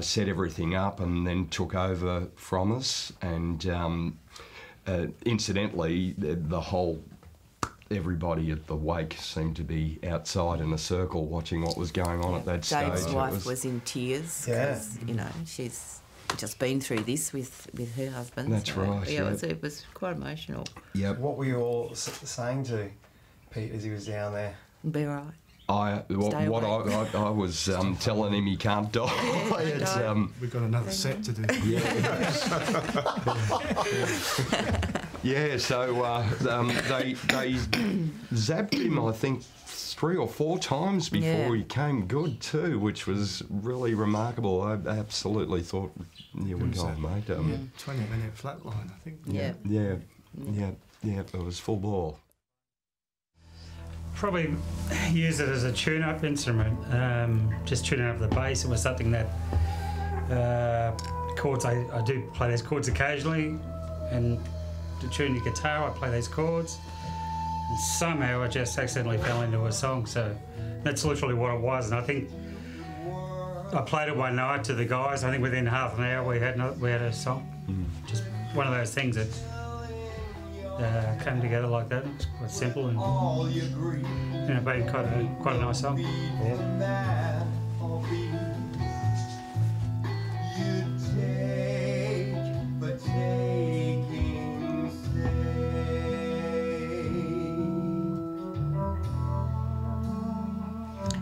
Speaker 9: set everything up and then took over from us, and incidentally everybody at the wake seemed to be outside in a circle watching what was going on at that stage.
Speaker 10: Dave's wife was in tears because, you know, she's just been through this with her husband.
Speaker 9: That's right.
Speaker 10: Yeah, it was quite emotional.
Speaker 9: Yep.
Speaker 2: What were you all saying to Pete as he was down there?
Speaker 10: Be all right.
Speaker 9: I was telling him he can't die.
Speaker 11: We've got another set to do.
Speaker 9: Yeah, so they zapped him, I think, 3 or 4 times before he came good too, which was really remarkable. I absolutely thought you were gone, mate.
Speaker 11: 20-minute flatline, I think.
Speaker 9: Yeah, it was full ball.
Speaker 12: Probably use it as a tune-up instrument, just tuning up the bass. It was something that chords, I do play those chords occasionally, and to tune your guitar I play these chords, and somehow I just accidentally fell into a song, so that's literally what it was. And I think I played it one night to the guys. I think within half an hour we had a song. Just one of those things that came together like that. It's quite simple and been quite a nice song.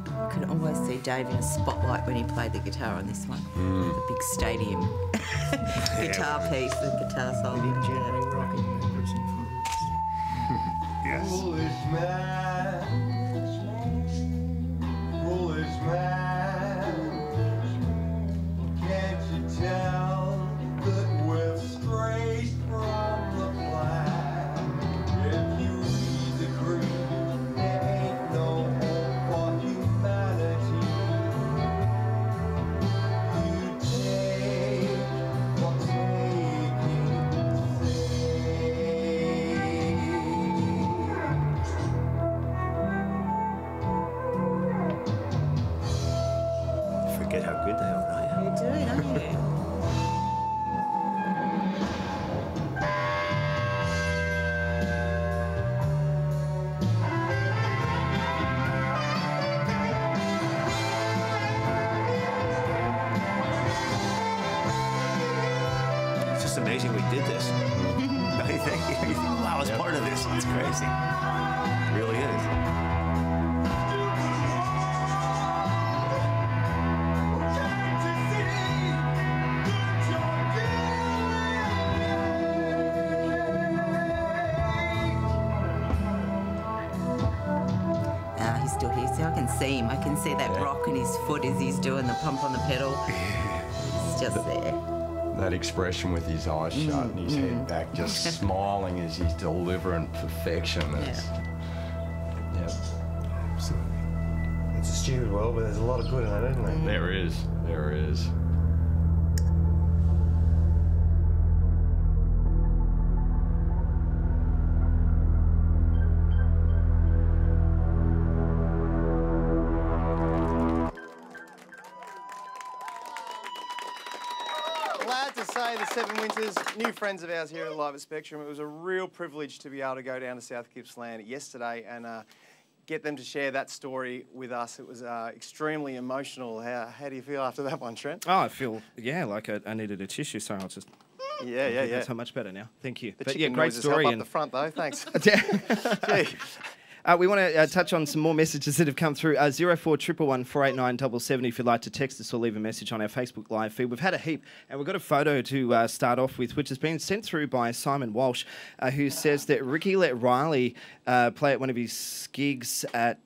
Speaker 10: I could almost see Dave in a spotlight when he played the guitar on this one. The big stadium guitar piece, the guitar solo.
Speaker 11: Yes.
Speaker 3: Foolish man, can't you tell that we're straight from the plan? If you read the creed, there ain't no hope for humanity. You take what taking
Speaker 5: Forget how good they are, don't you?
Speaker 10: You do, don't you?
Speaker 5: It's just amazing we did this. Don't you think? You think, wow, I was part of this. It's crazy. It really is.
Speaker 10: He's still here. See, I can see him. I can see that rock in his foot as he's doing the pump on the pedal. It's just there.
Speaker 9: That expression with his eyes shut and his head back, just smiling as he's delivering perfection.
Speaker 2: Absolutely. It's a stupid world, but there's a lot of good in it, isn't there?
Speaker 9: There is. There is.
Speaker 2: Glad to say the Seven Winters, new friends of ours here at Live at Spectrum. It was a real privilege to be able to go down to South Gippsland yesterday and get them to share that story with us. It was extremely emotional. How do you feel after that one, Trent?
Speaker 1: Oh, I feel, like I needed a tissue, so I'll just...
Speaker 2: Yeah.
Speaker 1: That's so much better now. Thank you.
Speaker 2: The
Speaker 1: But
Speaker 2: chicken
Speaker 1: great
Speaker 2: noises
Speaker 1: story.
Speaker 2: help up the front, though. Thanks. Gee.
Speaker 1: We want to touch on some more messages that have come through. 0411 489 777 if you'd like to text us or leave a message on our Facebook Live feed. We've had a heap, and we've got a photo to start off with, which has been sent through by Simon Walsh, who says that Ricki let Riley play at one of his gigs at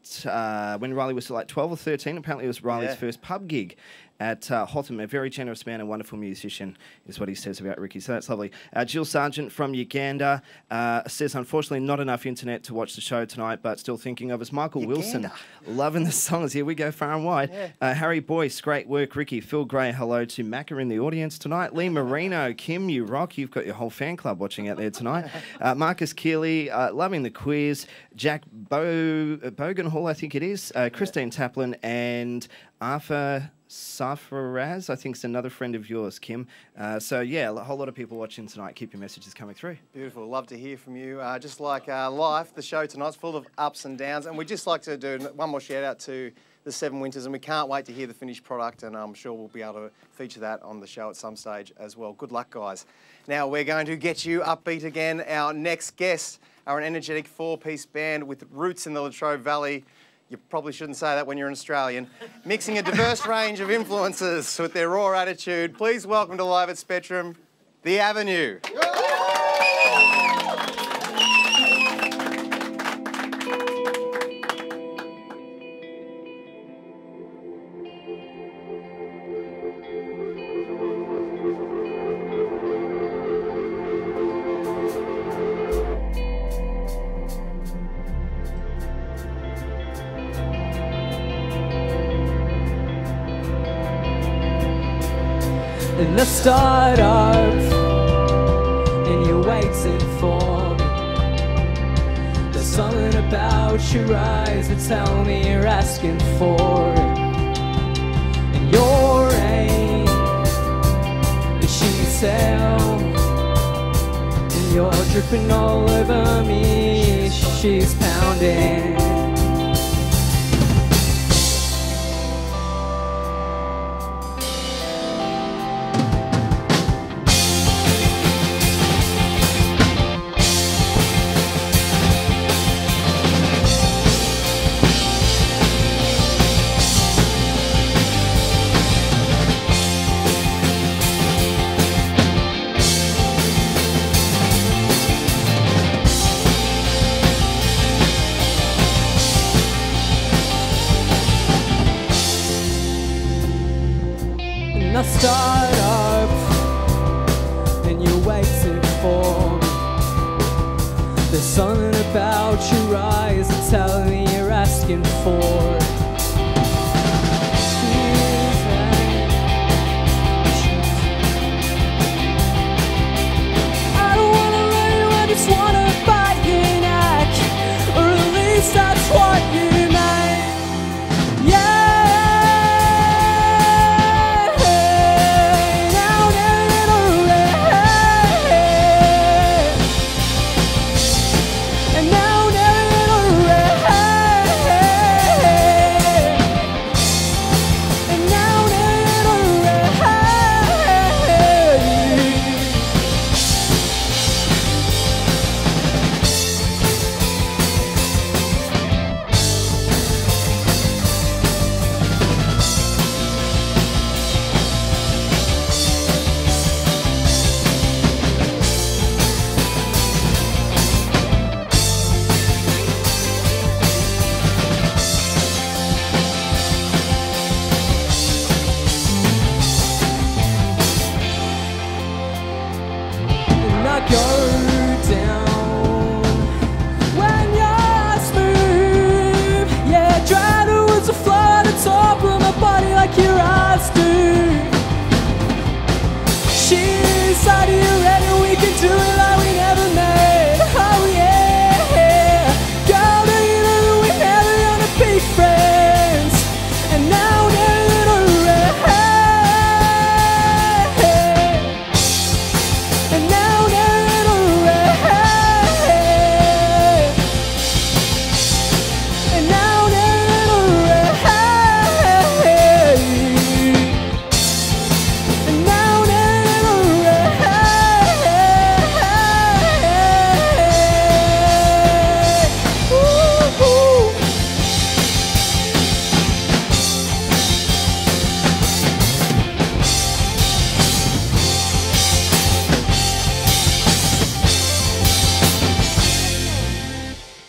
Speaker 1: when Riley was like 12 or 13. Apparently, it was Riley's first pub gig. at Hotham, a very generous man and wonderful musician, is what he says about Ricki. So that's lovely. Jill Sargent from Uganda says, unfortunately, not enough internet to watch the show tonight, but still thinking of us. Michael Wilson, loving the songs. Here we go far and wide.
Speaker 2: Yeah.
Speaker 1: Harry Boyce, great work, Ricki. Phil Gray, hello to Macca in the audience tonight. Lee Marino, Kim, you rock. You've got your whole fan club watching out there tonight. Marcus Keeley, loving the quiz. Jack Bogenhall, I think it is. Christine Taplin and Arthur Safaraz, I think is another friend of yours, Kim. So yeah, a whole lot of people watching tonight. Keep your messages coming through.
Speaker 2: Beautiful. Love to hear from you. Just like life, the show tonight's full of ups and downs, and we'd just like to do one more shout out to the Seven Winters, and we can't wait to hear the finished product, and I'm sure we'll be able to feature that on the show at some stage as well. Good luck, guys. Now we're going to get you upbeat again. Our next guests are an energetic four-piece band with roots in the Latrobe Valley. You probably shouldn't say that when you're an Australian. Mixing a diverse range of influences with their raw attitude. Please welcome to Live at Spectrum, The Avenue.
Speaker 13: In the startup, and you're waiting for me. There's something about your eyes that tell me you're asking for it. And your aim is she tell, and you're dripping all over me. She's pounding. And I start up, and you're waiting for me. There's something about your eyes that tell me you're asking for it. I don't wanna let you, I just wanna bite your neck, or at least that's what you meant. Yeah.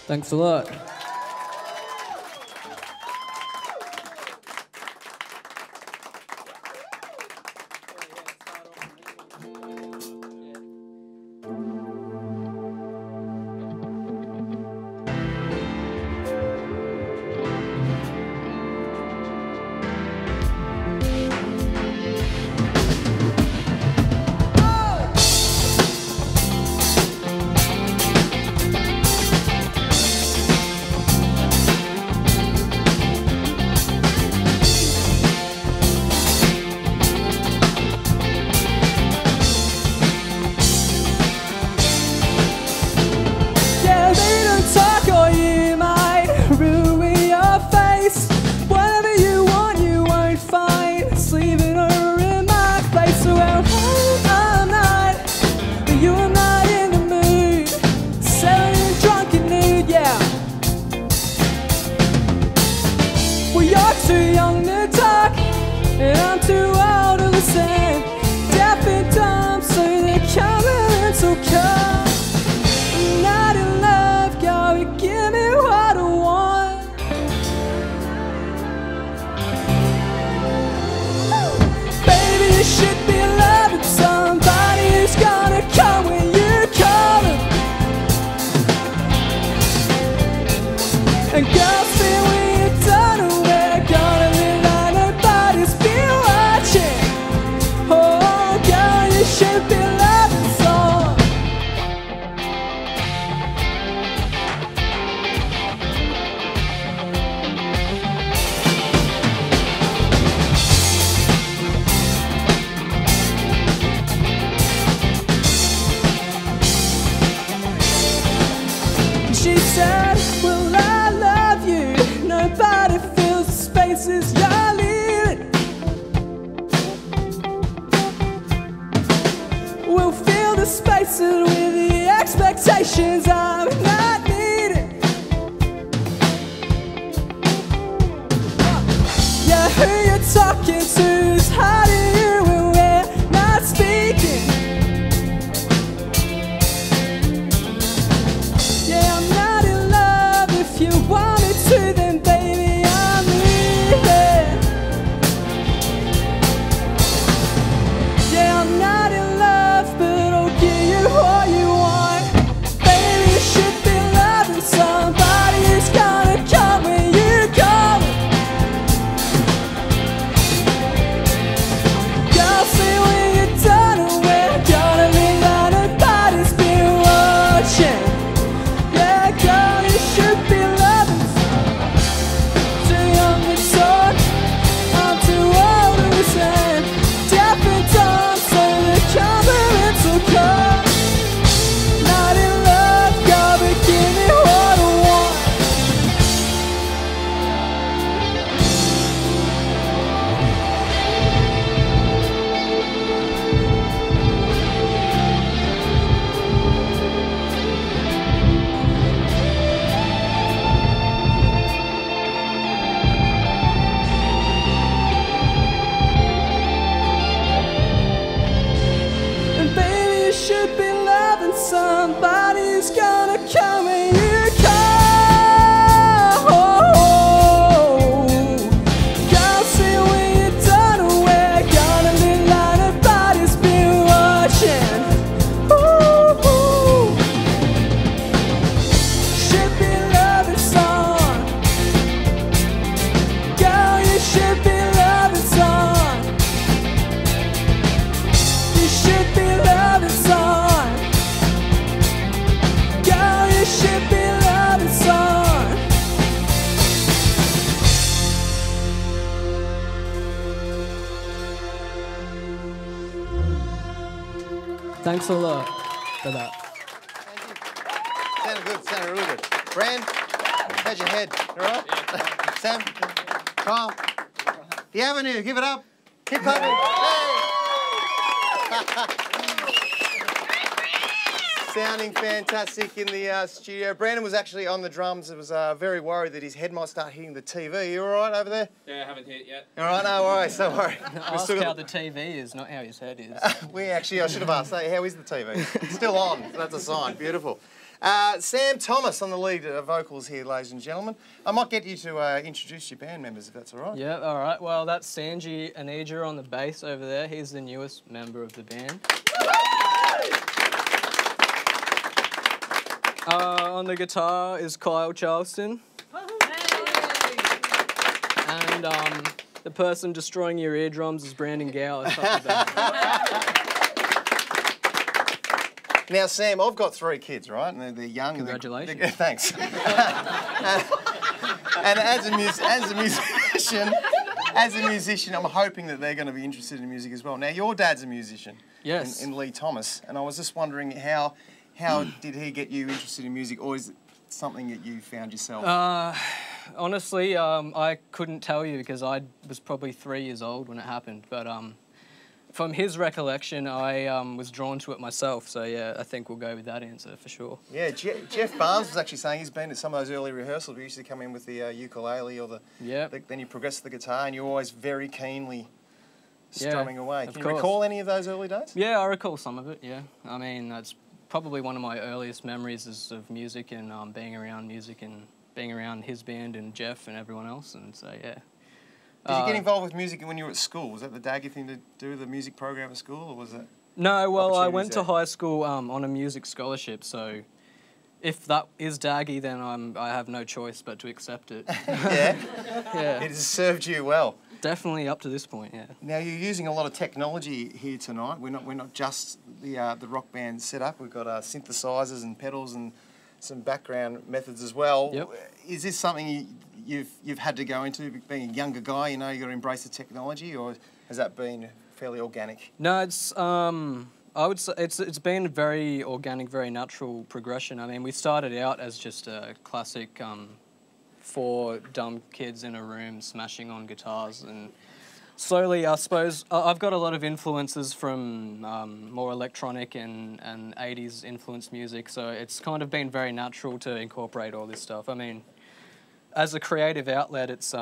Speaker 13: Thanks a lot. should be loving song. She said, will I love you? Nobody fills the spaces you're leaving. We'll fill the spaces with the expectations I'm not needing. Yeah, who you're talking to is hiding you when we're not speaking. Yeah, I'm not in love. If you want me to, then baby, I'm leaving. Yeah, I'm not in love, but I'll give you what you want. Baby, you should be loving somebody who's gonna come when you come. Girl, say when you're done, and we're gonna be like nobody's been watching. Yeah, girl, you should be loving. Too young to talk, I'm too old to listen. Deaf and dumb, so the compliments will come. Not in love, girl, but give me what I want. And baby, you should be loving somebody who's gonna come and you come. Girl, see when you're done, and we're gonna live like nobody's been watching. Ooh, should be loving song. Girl, you should be loving song. You should be loving song. Girl, you should be loving song. Thanks a lot for that.
Speaker 2: Sounded good, sounded really good. Brand, how's your head? You all right? Sam? Kyle? The Avenue, give it up. Keep clapping. Sounding fantastic in the studio. Brandon was actually on the drums. I was very worried that his head might start hitting the TV. You all right over there?
Speaker 14: Yeah, I haven't hit it yet.
Speaker 2: All right, no worries, don't worry.
Speaker 14: Ask how the TV is, not how his head is.
Speaker 2: I should have asked, hey, how is the TV? Still on, that's a sign, beautiful. Sam Thomas on the lead vocals here, ladies and gentlemen. I might get you to introduce your band members, if that's all right.
Speaker 14: Yeah, all right. Well, that's Sanji Anija on the bass over there. He's the newest member of the band. On the guitar is Kyle Charleston. And the person destroying your eardrums is Brandon Gower.
Speaker 2: Now, Sam, I've got 3 kids, right? And they're young.
Speaker 14: Congratulations.
Speaker 2: Thanks. And as a musician, I'm hoping that they're going to be interested in music as well. Now, your dad's a musician.
Speaker 14: Yes.
Speaker 2: In Lee Thomas, and I was just wondering how did he get you interested in music, or is it something that you found yourself?
Speaker 14: Honestly, I couldn't tell you because I was probably 3 years old when it happened. But from his recollection, I was drawn to it myself. So yeah, I think we'll go with that answer for sure.
Speaker 2: Yeah, Jeff Barnes was actually saying he's been to some of those early rehearsals. We used to come in with the ukulele or then you progress to the guitar, and you're always very keenly strumming away. Can you recall any of those early days?
Speaker 14: Yeah, I recall some of it. Yeah, I mean that's probably one of my earliest memories is of music and being around music and being around his band and Jeff and everyone else. And so yeah.
Speaker 2: Did you get involved with music when you were at school? Was that the daggy thing to do, the music program at school, or was it?
Speaker 14: No, well, I went to high school on a music scholarship, so if that is daggy, then I have no choice but to accept it.
Speaker 2: Yeah?
Speaker 14: Yeah.
Speaker 2: It has served you well.
Speaker 14: definitely up to this point, yeah.
Speaker 2: Now you're using a lot of technology here tonight. We're not just the rock band setup. We've got synthesizers and pedals and some background methods as well.
Speaker 14: Yep.
Speaker 2: Is this something you've had to go into, being a younger guy? You know, you got to embrace the technology, or has that been fairly organic?
Speaker 14: No, it's I would say it's been a very organic, very natural progression. I mean, we started out as just a classic 4 dumb kids in a room smashing on guitars, and slowly, I suppose, I've got a lot of influences from more electronic and 80s influenced music, so it's kind of been very natural to incorporate all this stuff. I mean, as a creative outlet, it's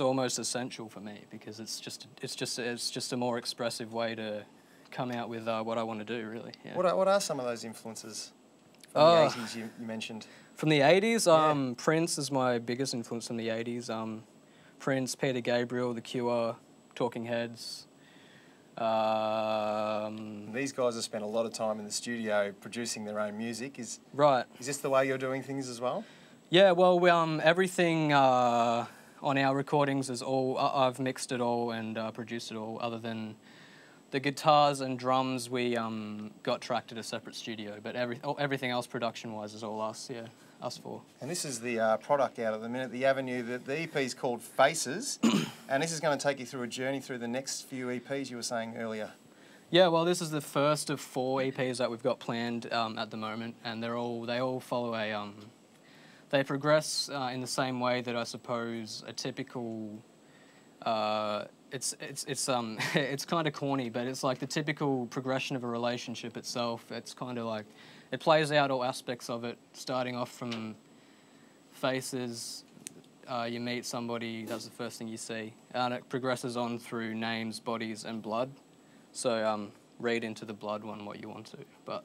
Speaker 14: almost essential for me, because it's just a more expressive way to come out with what I want to do, really. Yeah.
Speaker 2: What are some of those influences from the 80s you mentioned?
Speaker 14: From the 80s, Prince is my biggest influence from the 80s. Prince, Peter Gabriel, The Cure, Talking Heads.
Speaker 2: These guys have spent a lot of time in the studio producing their own music. Is this the way you're doing things as well?
Speaker 14: Yeah, well, everything on our recordings is all, I've mixed it all and produced it all, other than the guitars and drums we got tracked at a separate studio, but everything else production-wise is all us, yeah, us 4.
Speaker 2: And this is the product out at the minute, the Avenue. The EP is called Faces, and this is going to take you through a journey through the next few EPs you were saying earlier.
Speaker 14: Yeah, well, this is the first of 4 EPs that we've got planned at the moment, and they all follow a they progress in the same way that I suppose a typical it's kind of corny, but it's like the typical progression of a relationship itself. It's kind of like, it plays out all aspects of it, starting off from faces. You meet somebody, that's the first thing you see, and it progresses on through names, bodies, and blood. So read into the blood one what you want to, but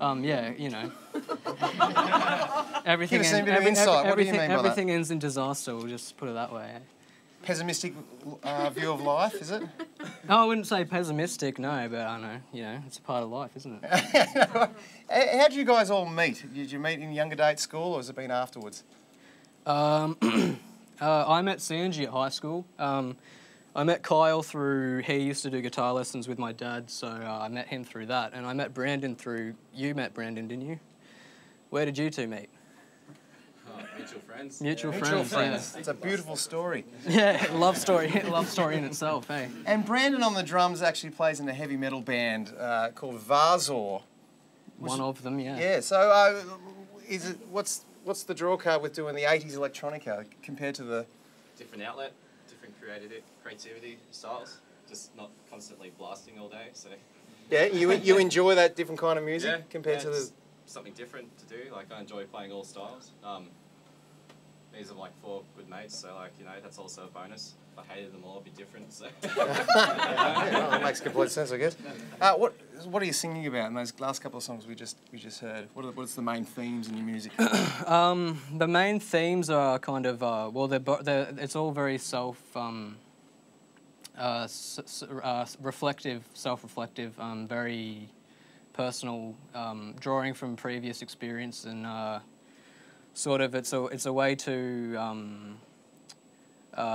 Speaker 14: yeah, you know. Everything
Speaker 2: Give us a bit of insight. What do you mean by that?
Speaker 14: Everything ends in disaster, we'll just put it that way.
Speaker 2: Pessimistic view of life, is it?
Speaker 14: No, I wouldn't say pessimistic, no, but I know, you know, it's a part of life, isn't it?
Speaker 2: How did you guys all meet? Did you meet in younger day at school, or has it been afterwards?
Speaker 14: I met Sanji at high school. I met Kyle through, he used to do guitar lessons with my dad, so I met him through that. And I met Brandon through, you met Brandon, didn't you? Where did you two meet?
Speaker 15: Mutual friends.
Speaker 14: Mutual
Speaker 2: friends.
Speaker 14: Yeah.
Speaker 2: It's a beautiful story.
Speaker 14: Yeah, love story in itself, hey.
Speaker 2: And Brandon on the drums actually plays in a heavy metal band called Varzor.
Speaker 14: One of them, yeah.
Speaker 2: Yeah, so what's the draw card with doing the 80s electronica compared to the...
Speaker 15: Different outlet, different creativity styles, just not constantly blasting all day, so...
Speaker 2: Yeah, you enjoy that different kind of music compared to the...
Speaker 15: Something different to do, like I enjoy playing all styles. These are like 4 good mates, so like, you know, that's also a bonus. If I hated them all, it'd be different, so...
Speaker 2: Yeah, that makes complete sense, I guess. What are you singing about in those last couple of songs we just heard? What's the main themes in your music?
Speaker 14: The main themes are kind of, well, it's all very reflective, self-reflective, very personal, drawing from previous experience, and sort of it's a way to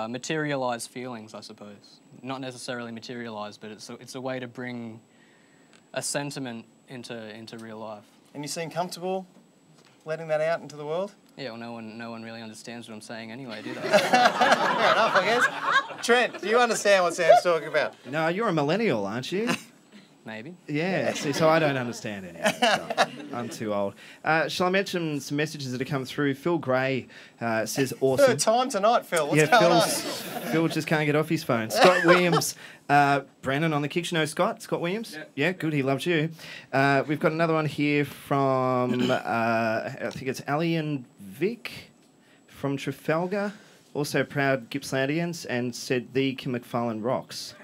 Speaker 14: materialize feelings, I suppose. Not necessarily materialize, but it's a way to bring a sentiment into real life.
Speaker 2: And you seem comfortable letting that out into the world?
Speaker 14: Yeah, well, no one really understands what I'm saying anyway, do they?
Speaker 2: Fair enough, I guess. Trent, do you understand what Sam's talking about?
Speaker 1: No, you're a millennial, aren't you?
Speaker 14: Maybe.
Speaker 1: Yeah, see, so I don't understand any of that stuff. I'm too old. Shall I mention some messages that have come through? Phil Gray says, awesome.
Speaker 2: Third time tonight, Phil. What's going on?
Speaker 1: Phil just can't get off his phone. Scott Williams, Brandon on the kick. You know Scott Williams? Yeah, good, he loves you. We've got another one here from, I think it's Ali and Vic from Trafalgar. Also proud Gippslandians, and said the Kim McFarlane rocks.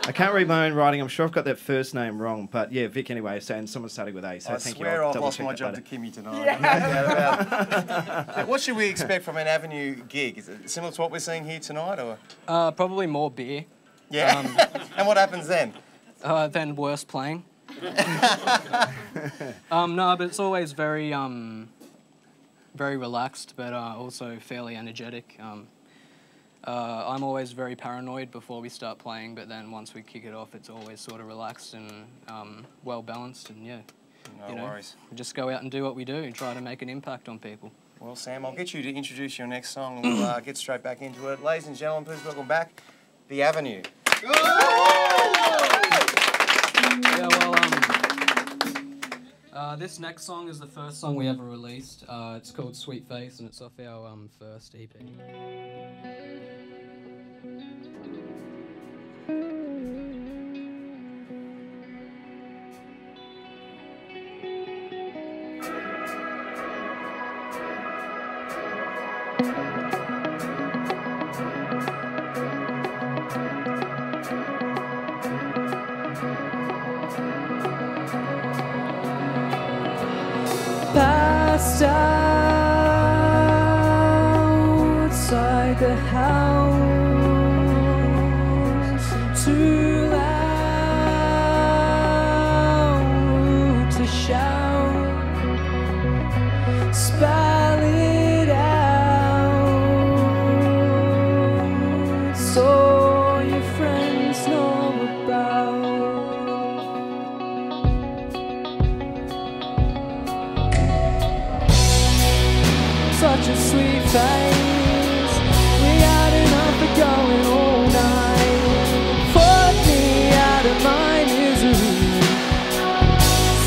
Speaker 1: I can't read my own writing. I'm sure I've got that first name wrong, but yeah, Vic anyway. So, and someone started with A. So
Speaker 2: I
Speaker 1: thank
Speaker 2: swear
Speaker 1: you.
Speaker 2: I've lost my job to Kimmy tonight. What should we expect from an Avenue gig? Is it similar to what we're seeing here tonight, or?
Speaker 14: Probably more beer.
Speaker 2: Yeah. And what happens then?
Speaker 14: Then worse playing. No, but it's always very relaxed, but also fairly energetic. I'm always very paranoid before we start playing, but then once we kick it off, it's always sort of relaxed and well balanced, and yeah.
Speaker 2: No worries.
Speaker 14: We just go out and do what we do and try to make an impact on people.
Speaker 2: Well, Sam, I'll get you to introduce your next song and we'll get straight back into it. Ladies and gentlemen, please welcome back The Avenue.
Speaker 14: Yeah, well, this next song is the first song we ever released. It's called Sweet Face, and it's off our first EP.
Speaker 13: Passed outside the house, too loud to shout, spell it out, so your friends know about. Such a sweet face, we had enough of going all night. Put me out of my misery,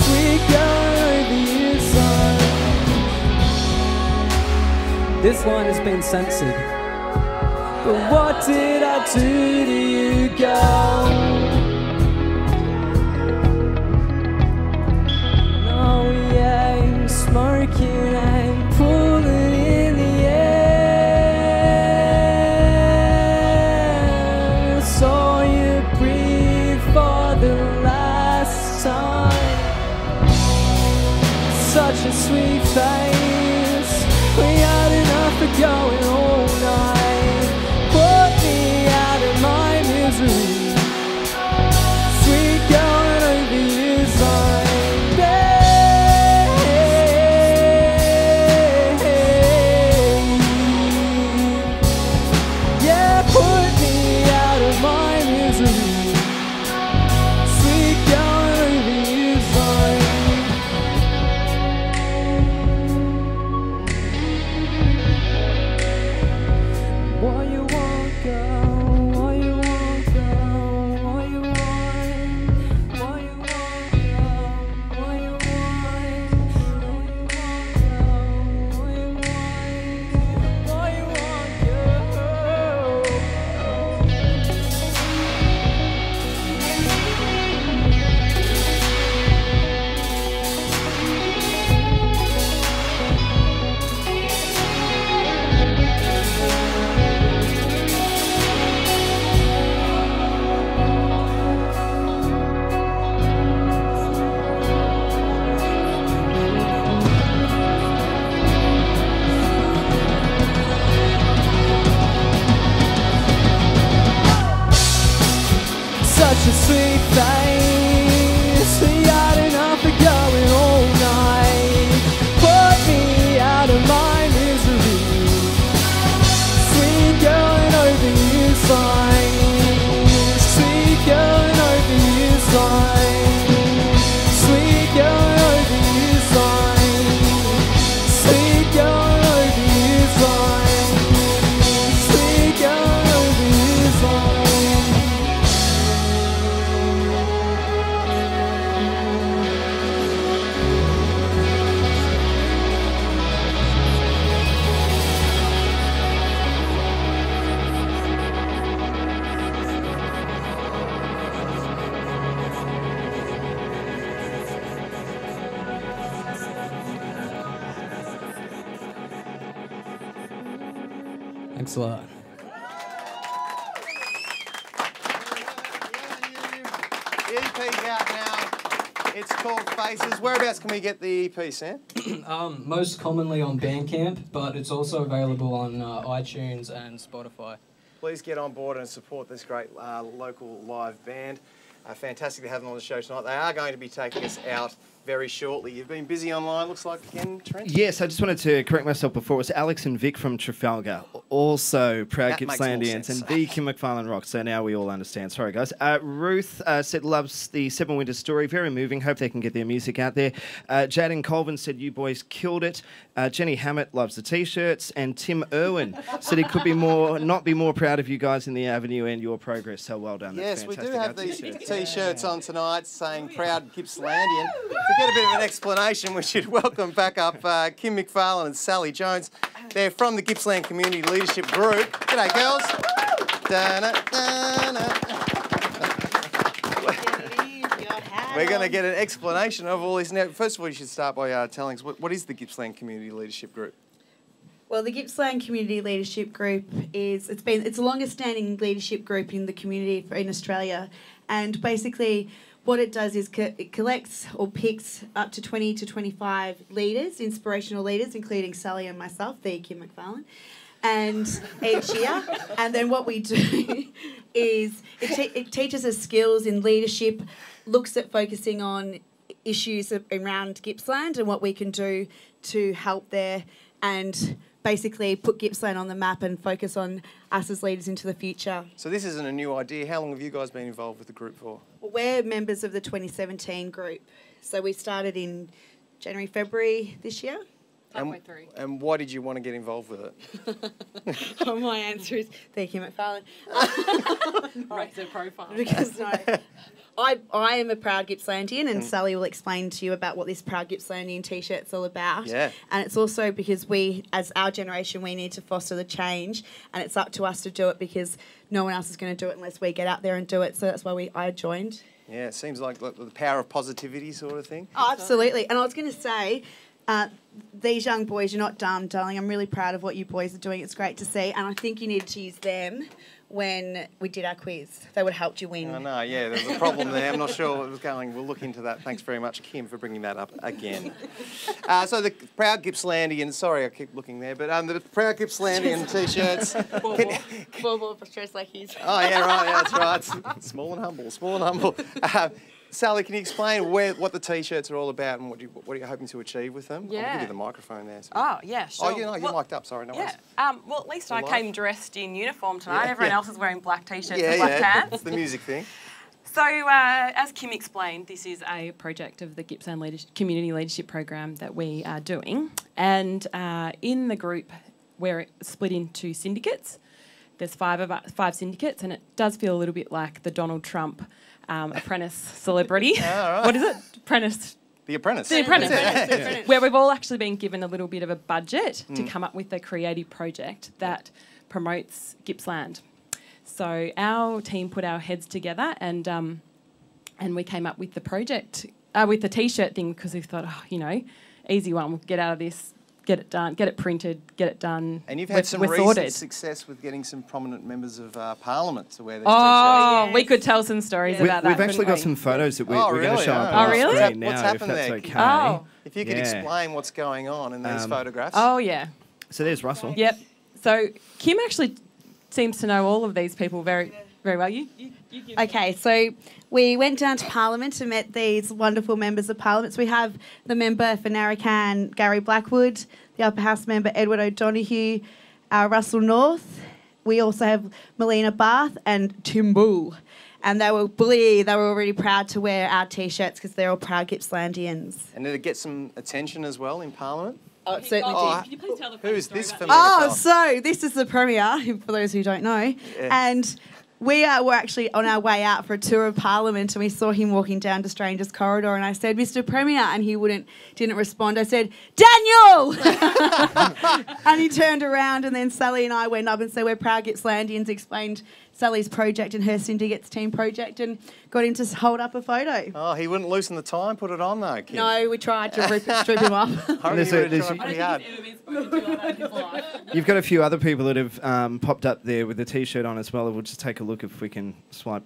Speaker 13: sweet girl over your son. This line has been censored, but what did I do to you, girl? No, we ain't smoking, ain't pulling in the air. Saw you breathe for the last time. Such a sweet face, we had enough of going all night. Put me out of my misery, sweet girl over your side. Such a sweet face, we had enough of going all night. Put me out of my misery, sweet girl and over your side. Sweet girl and over your side. Sweet girl and over your side. Sweet girl and over your side. Sweet girl and over your side.
Speaker 14: Thanks a lot.
Speaker 2: The EP's out now. It's called Faces. Whereabouts can we get the EP, Sam?
Speaker 14: Most commonly on Bandcamp, but it's also available on iTunes and Spotify.
Speaker 2: Please get on board and support this great local live band. Fantastic to have them on the show tonight. They are going to be taking us out very shortly. You've been busy online, looks like, again, Trent?
Speaker 1: Yes, I just wanted to correct myself before. It was Alex and Vic from Trafalgar, also proud
Speaker 2: That makes more
Speaker 1: Gippslandians,
Speaker 2: sense.
Speaker 1: and the Kim McFarlane rock. So now we all understand. Sorry, guys. Ruth said loves the Seven Winters story. Very moving. Hope they can get their music out there. Jaden Colvin said you boys killed it. Jenny Hammett loves the T-shirts, and Tim Irwin said he could not be more proud of you guys in the Avenue and your progress. So well done. That's
Speaker 2: Yes, we do
Speaker 1: fantastic.
Speaker 2: have
Speaker 1: Our
Speaker 2: these T-shirts on tonight saying proud Gippslandian. To get a bit of an explanation, we should welcome back up Kim McFarlane and Sally Jones. They're from the Gippsland Community Leadership Group. G'day, girls. We're going to get an explanation of all this. Now, first of all, you should start by telling us what is the Gippsland Community Leadership Group?
Speaker 6: Well, the Gippsland Community Leadership Group it's the longest standing leadership group in the community in Australia, and basically what it does is it collects or picks up to 20 to 25 leaders, inspirational leaders, including Sally and myself, the Kim McFarlane, and each year. And then what we do is it teaches us skills in leadership, looks at focusing on issues around Gippsland and what we can do to help there, and basically put Gippsland on the map and focus on us as leaders into the future.
Speaker 2: So this isn't a new idea. How long have you guys been involved with the group for?
Speaker 6: Well, we're members of the 2017 group. So we started in January, February this year. Halfway through.
Speaker 2: And why did you want to get involved with it?
Speaker 6: Well, my answer is thank you, McFarlane.
Speaker 16: Write their profile.
Speaker 6: Because no, I am a proud Gippslandian, and Sally will explain to you about what this proud Gippslandian T-shirt's all about.
Speaker 2: Yeah.
Speaker 6: And it's also because we, as our generation, we need to foster the change, and it's up to us to do it because no one else is going to do it unless we get out there and do it. So that's why I joined.
Speaker 2: Yeah, it seems like the power of positivity sort of thing.
Speaker 6: Oh, absolutely. And I was going to say, these young boys, you're not dumb, darling. I'm really proud of what you boys are doing. It's great to see. And I think you needed to use them when we did our quiz. They would have helped you win.
Speaker 2: I know, yeah, there's a problem there. I'm not sure what was going. We'll look into that. Thanks very much, Kim, for bringing that up again. So the proud Gippslandian, sorry I keep looking there, but the proud Gippslandian T-shirts.
Speaker 6: Ball stress like his.
Speaker 2: Oh, yeah, right, yeah, that's right. Small and humble, small and humble. Sally, can you explain what the T-shirts are all about and what are you hoping to achieve with them?
Speaker 16: Yeah.
Speaker 2: I'll give you the microphone there.
Speaker 16: Oh, yeah, sure.
Speaker 2: Oh, you're mic'd up, sorry, no worries.
Speaker 16: Well, at least I came dressed in uniform tonight.
Speaker 2: Yeah,
Speaker 16: Everyone
Speaker 2: yeah.
Speaker 16: else is wearing black T-shirts and black pants.
Speaker 2: It's the music thing.
Speaker 16: So, as Kim explained, this is a project of the Gippsland Community Leadership Program that we are doing. And in the group, we're split into syndicates. There's five syndicates, and it does feel a little bit like the Donald Trump apprentice celebrity.
Speaker 2: Oh, right.
Speaker 16: What is it? Apprentice.
Speaker 2: The Apprentice.
Speaker 16: The Apprentice.
Speaker 2: Yeah.
Speaker 16: Where we've all actually been given a little bit of a budget to come up with a creative project that promotes Gippsland. So our team put our heads together and we came up with the project, with the T-shirt thing, because we thought, easy one, we'll get out of this, get it done, get it printed, get it done.
Speaker 2: And you've had some recent success with getting some prominent members of Parliament to wear these
Speaker 16: T-shirts. We could tell some stories about that.
Speaker 1: We've actually got some photos that we're going to show up
Speaker 16: on
Speaker 1: the
Speaker 16: really?
Speaker 1: screen now,
Speaker 2: What's happened
Speaker 1: if that's
Speaker 2: there?
Speaker 1: okay.
Speaker 16: Oh.
Speaker 2: If you could explain what's going on in these photographs.
Speaker 16: Oh, yeah.
Speaker 1: So there's Russell.
Speaker 16: Yep. So Kim actually seems to know all of these people very, very well. You
Speaker 6: Okay, so we went down to Parliament and met these wonderful members of Parliament. So we have the member for Narracan, Gary Blackwood, the Upper House member, Edward O'Donoghue, Russell North. We also have Melina Bath and Tim Bull. And they were already proud to wear our T-shirts because they're all proud Gippslandians.
Speaker 2: And did it get some attention as well in Parliament?
Speaker 6: Oh, it certainly did.
Speaker 16: Can you please tell the
Speaker 2: Who's this familiar fella?
Speaker 6: So this is the Premier, for those who don't know.
Speaker 2: Yeah.
Speaker 6: And we were actually on our way out for a tour of Parliament and we saw him walking down to Strangers Corridor and I said, Mr. Premier, and he didn't respond. I said, Daniel! And he turned around and then Sally and I went up and said, we're proud Gippslandians, explained Sally's project and her syndicates team project and got him to hold up a photo.
Speaker 2: Oh, he wouldn't loosen the tie and put it on though, Kim.
Speaker 6: No, we tried to strip him off.
Speaker 2: Pretty hard.
Speaker 1: You've got a few other people that have popped up there with the T-shirt on as well. We'll just take a look if we can swipe.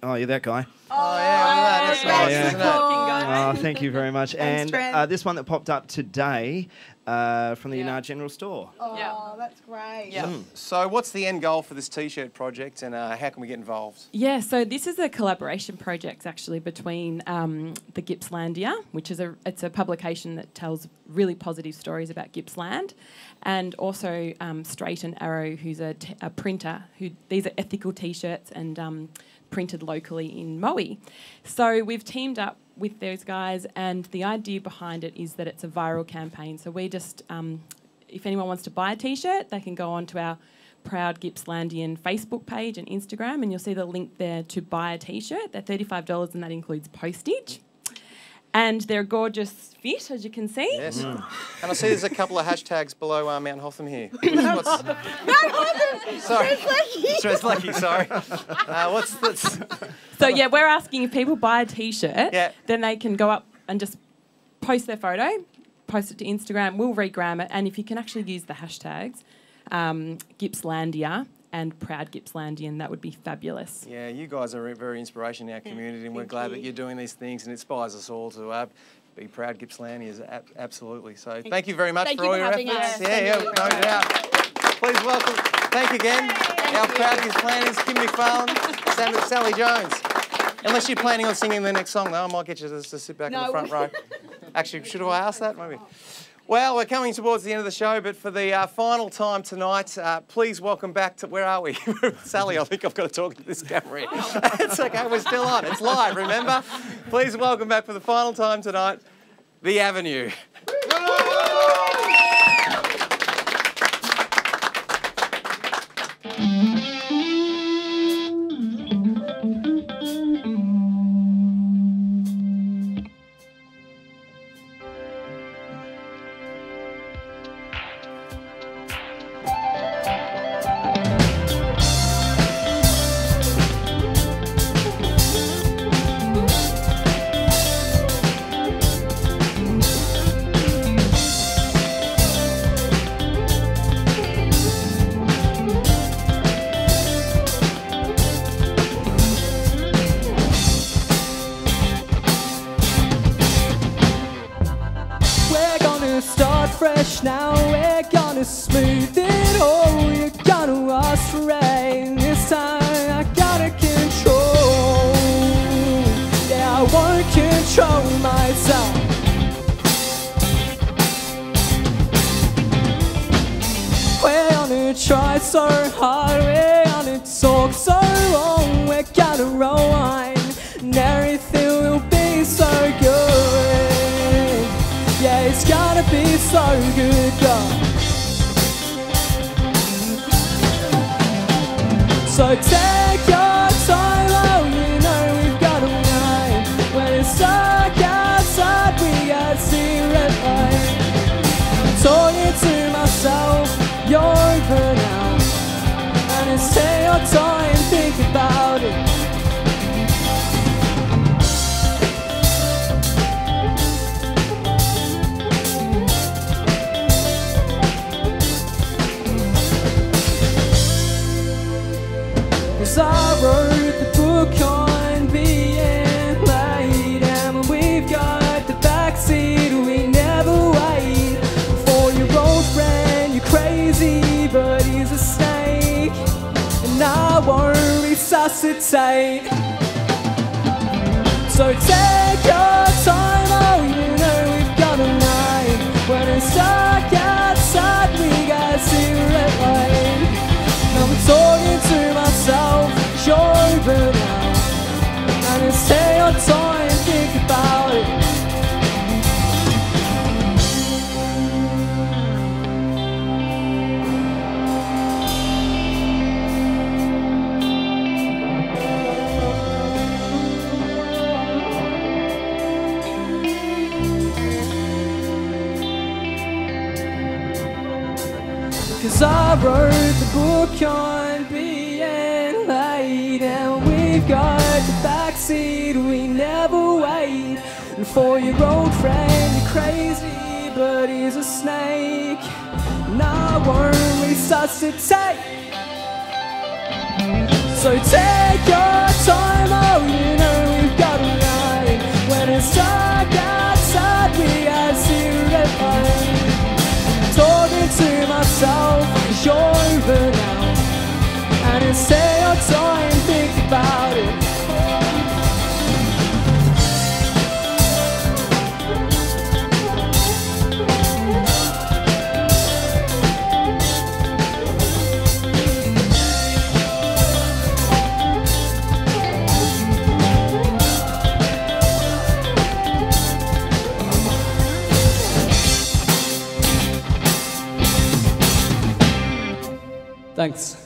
Speaker 1: Oh, you're that guy.
Speaker 2: Oh, yeah, that's nice, isn't it?
Speaker 1: Oh, thank you very much.
Speaker 6: Thanks,
Speaker 1: And this one that popped up today, from the Unard General Store.
Speaker 6: Oh, that's great.
Speaker 2: Yeah. So what's the end goal for this T-shirt project, and how can we get involved?
Speaker 16: Yeah, so this is a collaboration project actually between the Gippslandia, which is it's a publication that tells really positive stories about Gippsland, and also Straight and Arrow, who's a printer. These are ethical T-shirts and printed locally in Moe. So we've teamed up with those guys, and the idea behind it is that it's a viral campaign. So we just, if anyone wants to buy a T-shirt, they can go onto our Proud Gippslandian Facebook page and Instagram, and you'll see the link there to buy a T-shirt. They're $35, and that includes postage. And they're a gorgeous fit, as you can see.
Speaker 2: Yes. And I see there's a couple of hashtags below Mount Hotham here.
Speaker 6: Mount Hotham!
Speaker 2: Sorry.
Speaker 6: Stress
Speaker 2: Lucky, sorry. What's this?
Speaker 16: So, yeah, we're asking if people buy a T-shirt, then they can go up and just post their photo, post it to Instagram, we'll regram it, and if you can actually use the hashtags, Gippslandia and Proud Gippslandian, that would be fabulous.
Speaker 2: Yeah, you guys are a very inspiration in our community, and we're glad that you're doing these things, and it inspires us all to be proud Gippslandians, absolutely. So thank you very much for all your efforts. Yeah, no doubt. Please welcome, thank you again, our proud Gippslandians, Kim McFarlane, Sally Jones. Unless you're planning on singing the next song, though, I might get you to sit back in the front row. Actually, should I ask that? Maybe. Well, we're coming towards the end of the show, but for the final time tonight, please welcome back to, where are we? Sally, I think I've got to talk to this camera here. It's okay, we're still on. It's live, remember? Please welcome back for the final time tonight, The Avenue.
Speaker 13: Now we're gonna smooth it all. You're gonna ask for rain. This time I gotta control. Yeah, I won't control myself. We're gonna try so hard. We're gonna talk so long. We're gonna rewind, and everything will be so good. Yeah, it's gonna be so good, girl. So take your time, oh, you know we've got a night. When it's dark outside, we got zero light. I'm talking to myself, you're over now. And it's take your time, think about it. I wrote the book on being late, and when we've got the backseat, we never wait for your old friend. You're crazy, but he's a snake, and I won't resuscitate. So take your time, oh, you know we've got a night. When it's dark outside, we got zero light. I'm talking to myself, you're over now. And it's take your time, think about it. Cause I wrote the book on being late, and we've got the backseat, we never wait. And for your old friend, you're crazy, but he's a snake, and I won't resuscitate. So take your time, oh, you know we've got a night. When it's dark outside, we got zero light. Thanks.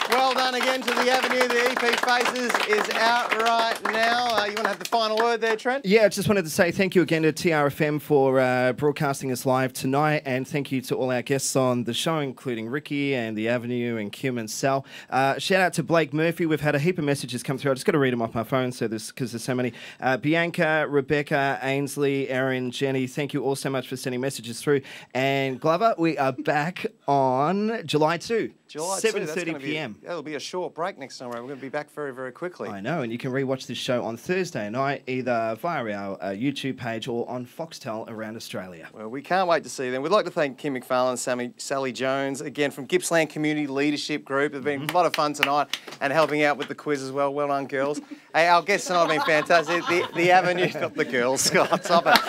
Speaker 2: Well done again to the Avenue. The EP Faces is out right now. You want to have the final word there, Trent?
Speaker 1: Yeah, I just wanted to say thank you again to TRFM for broadcasting us live tonight, and thank you to all our guests on the show, including Ricki and the Avenue and Kim and Sal. Shout out to Blake Murphy. We've had a heap of messages come through. I just got to read them off my phone, so because there's so many. Bianca, Rebecca, Ainsley, Erin, Jenny. Thank you all so much for sending messages through. And Glover, we are back on July 2.
Speaker 2: July 2,
Speaker 1: 7:30 p.m.
Speaker 2: That'll be a short break next time around. We're going to be back very, very quickly.
Speaker 1: I know, and you can rewatch this show on Thursday night, either via our YouTube page or on Foxtel around Australia.
Speaker 2: Well, we can't wait to see them. We'd like to thank Kim McFarlane, Sally Jones, again from Gippsland Community Leadership Group. It's been a lot of fun tonight and helping out with the quiz as well. Well done, girls. Hey, our guests tonight have been fantastic. The Avenue, not the girls, Scott, stop it.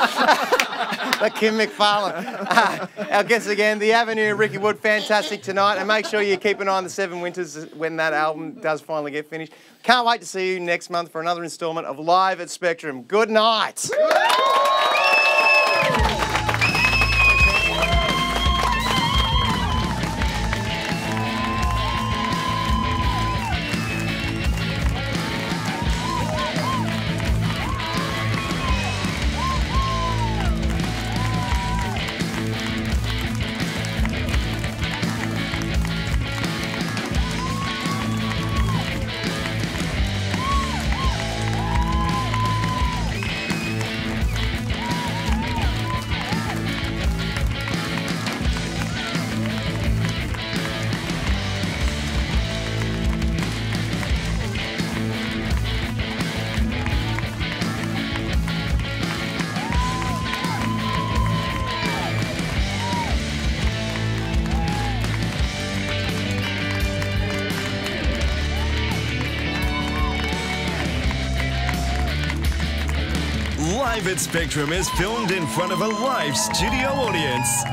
Speaker 2: But Kim McFarlane. Our guests again, the Avenue, Ricki Wood, fantastic tonight. And make sure you keep an eye on the 7 Winters when that album does finally get finished. Can't wait to see you next month for another instalment of Live at Spectrum. Good night.
Speaker 17: Live at Spectrum is filmed in front of a live studio audience.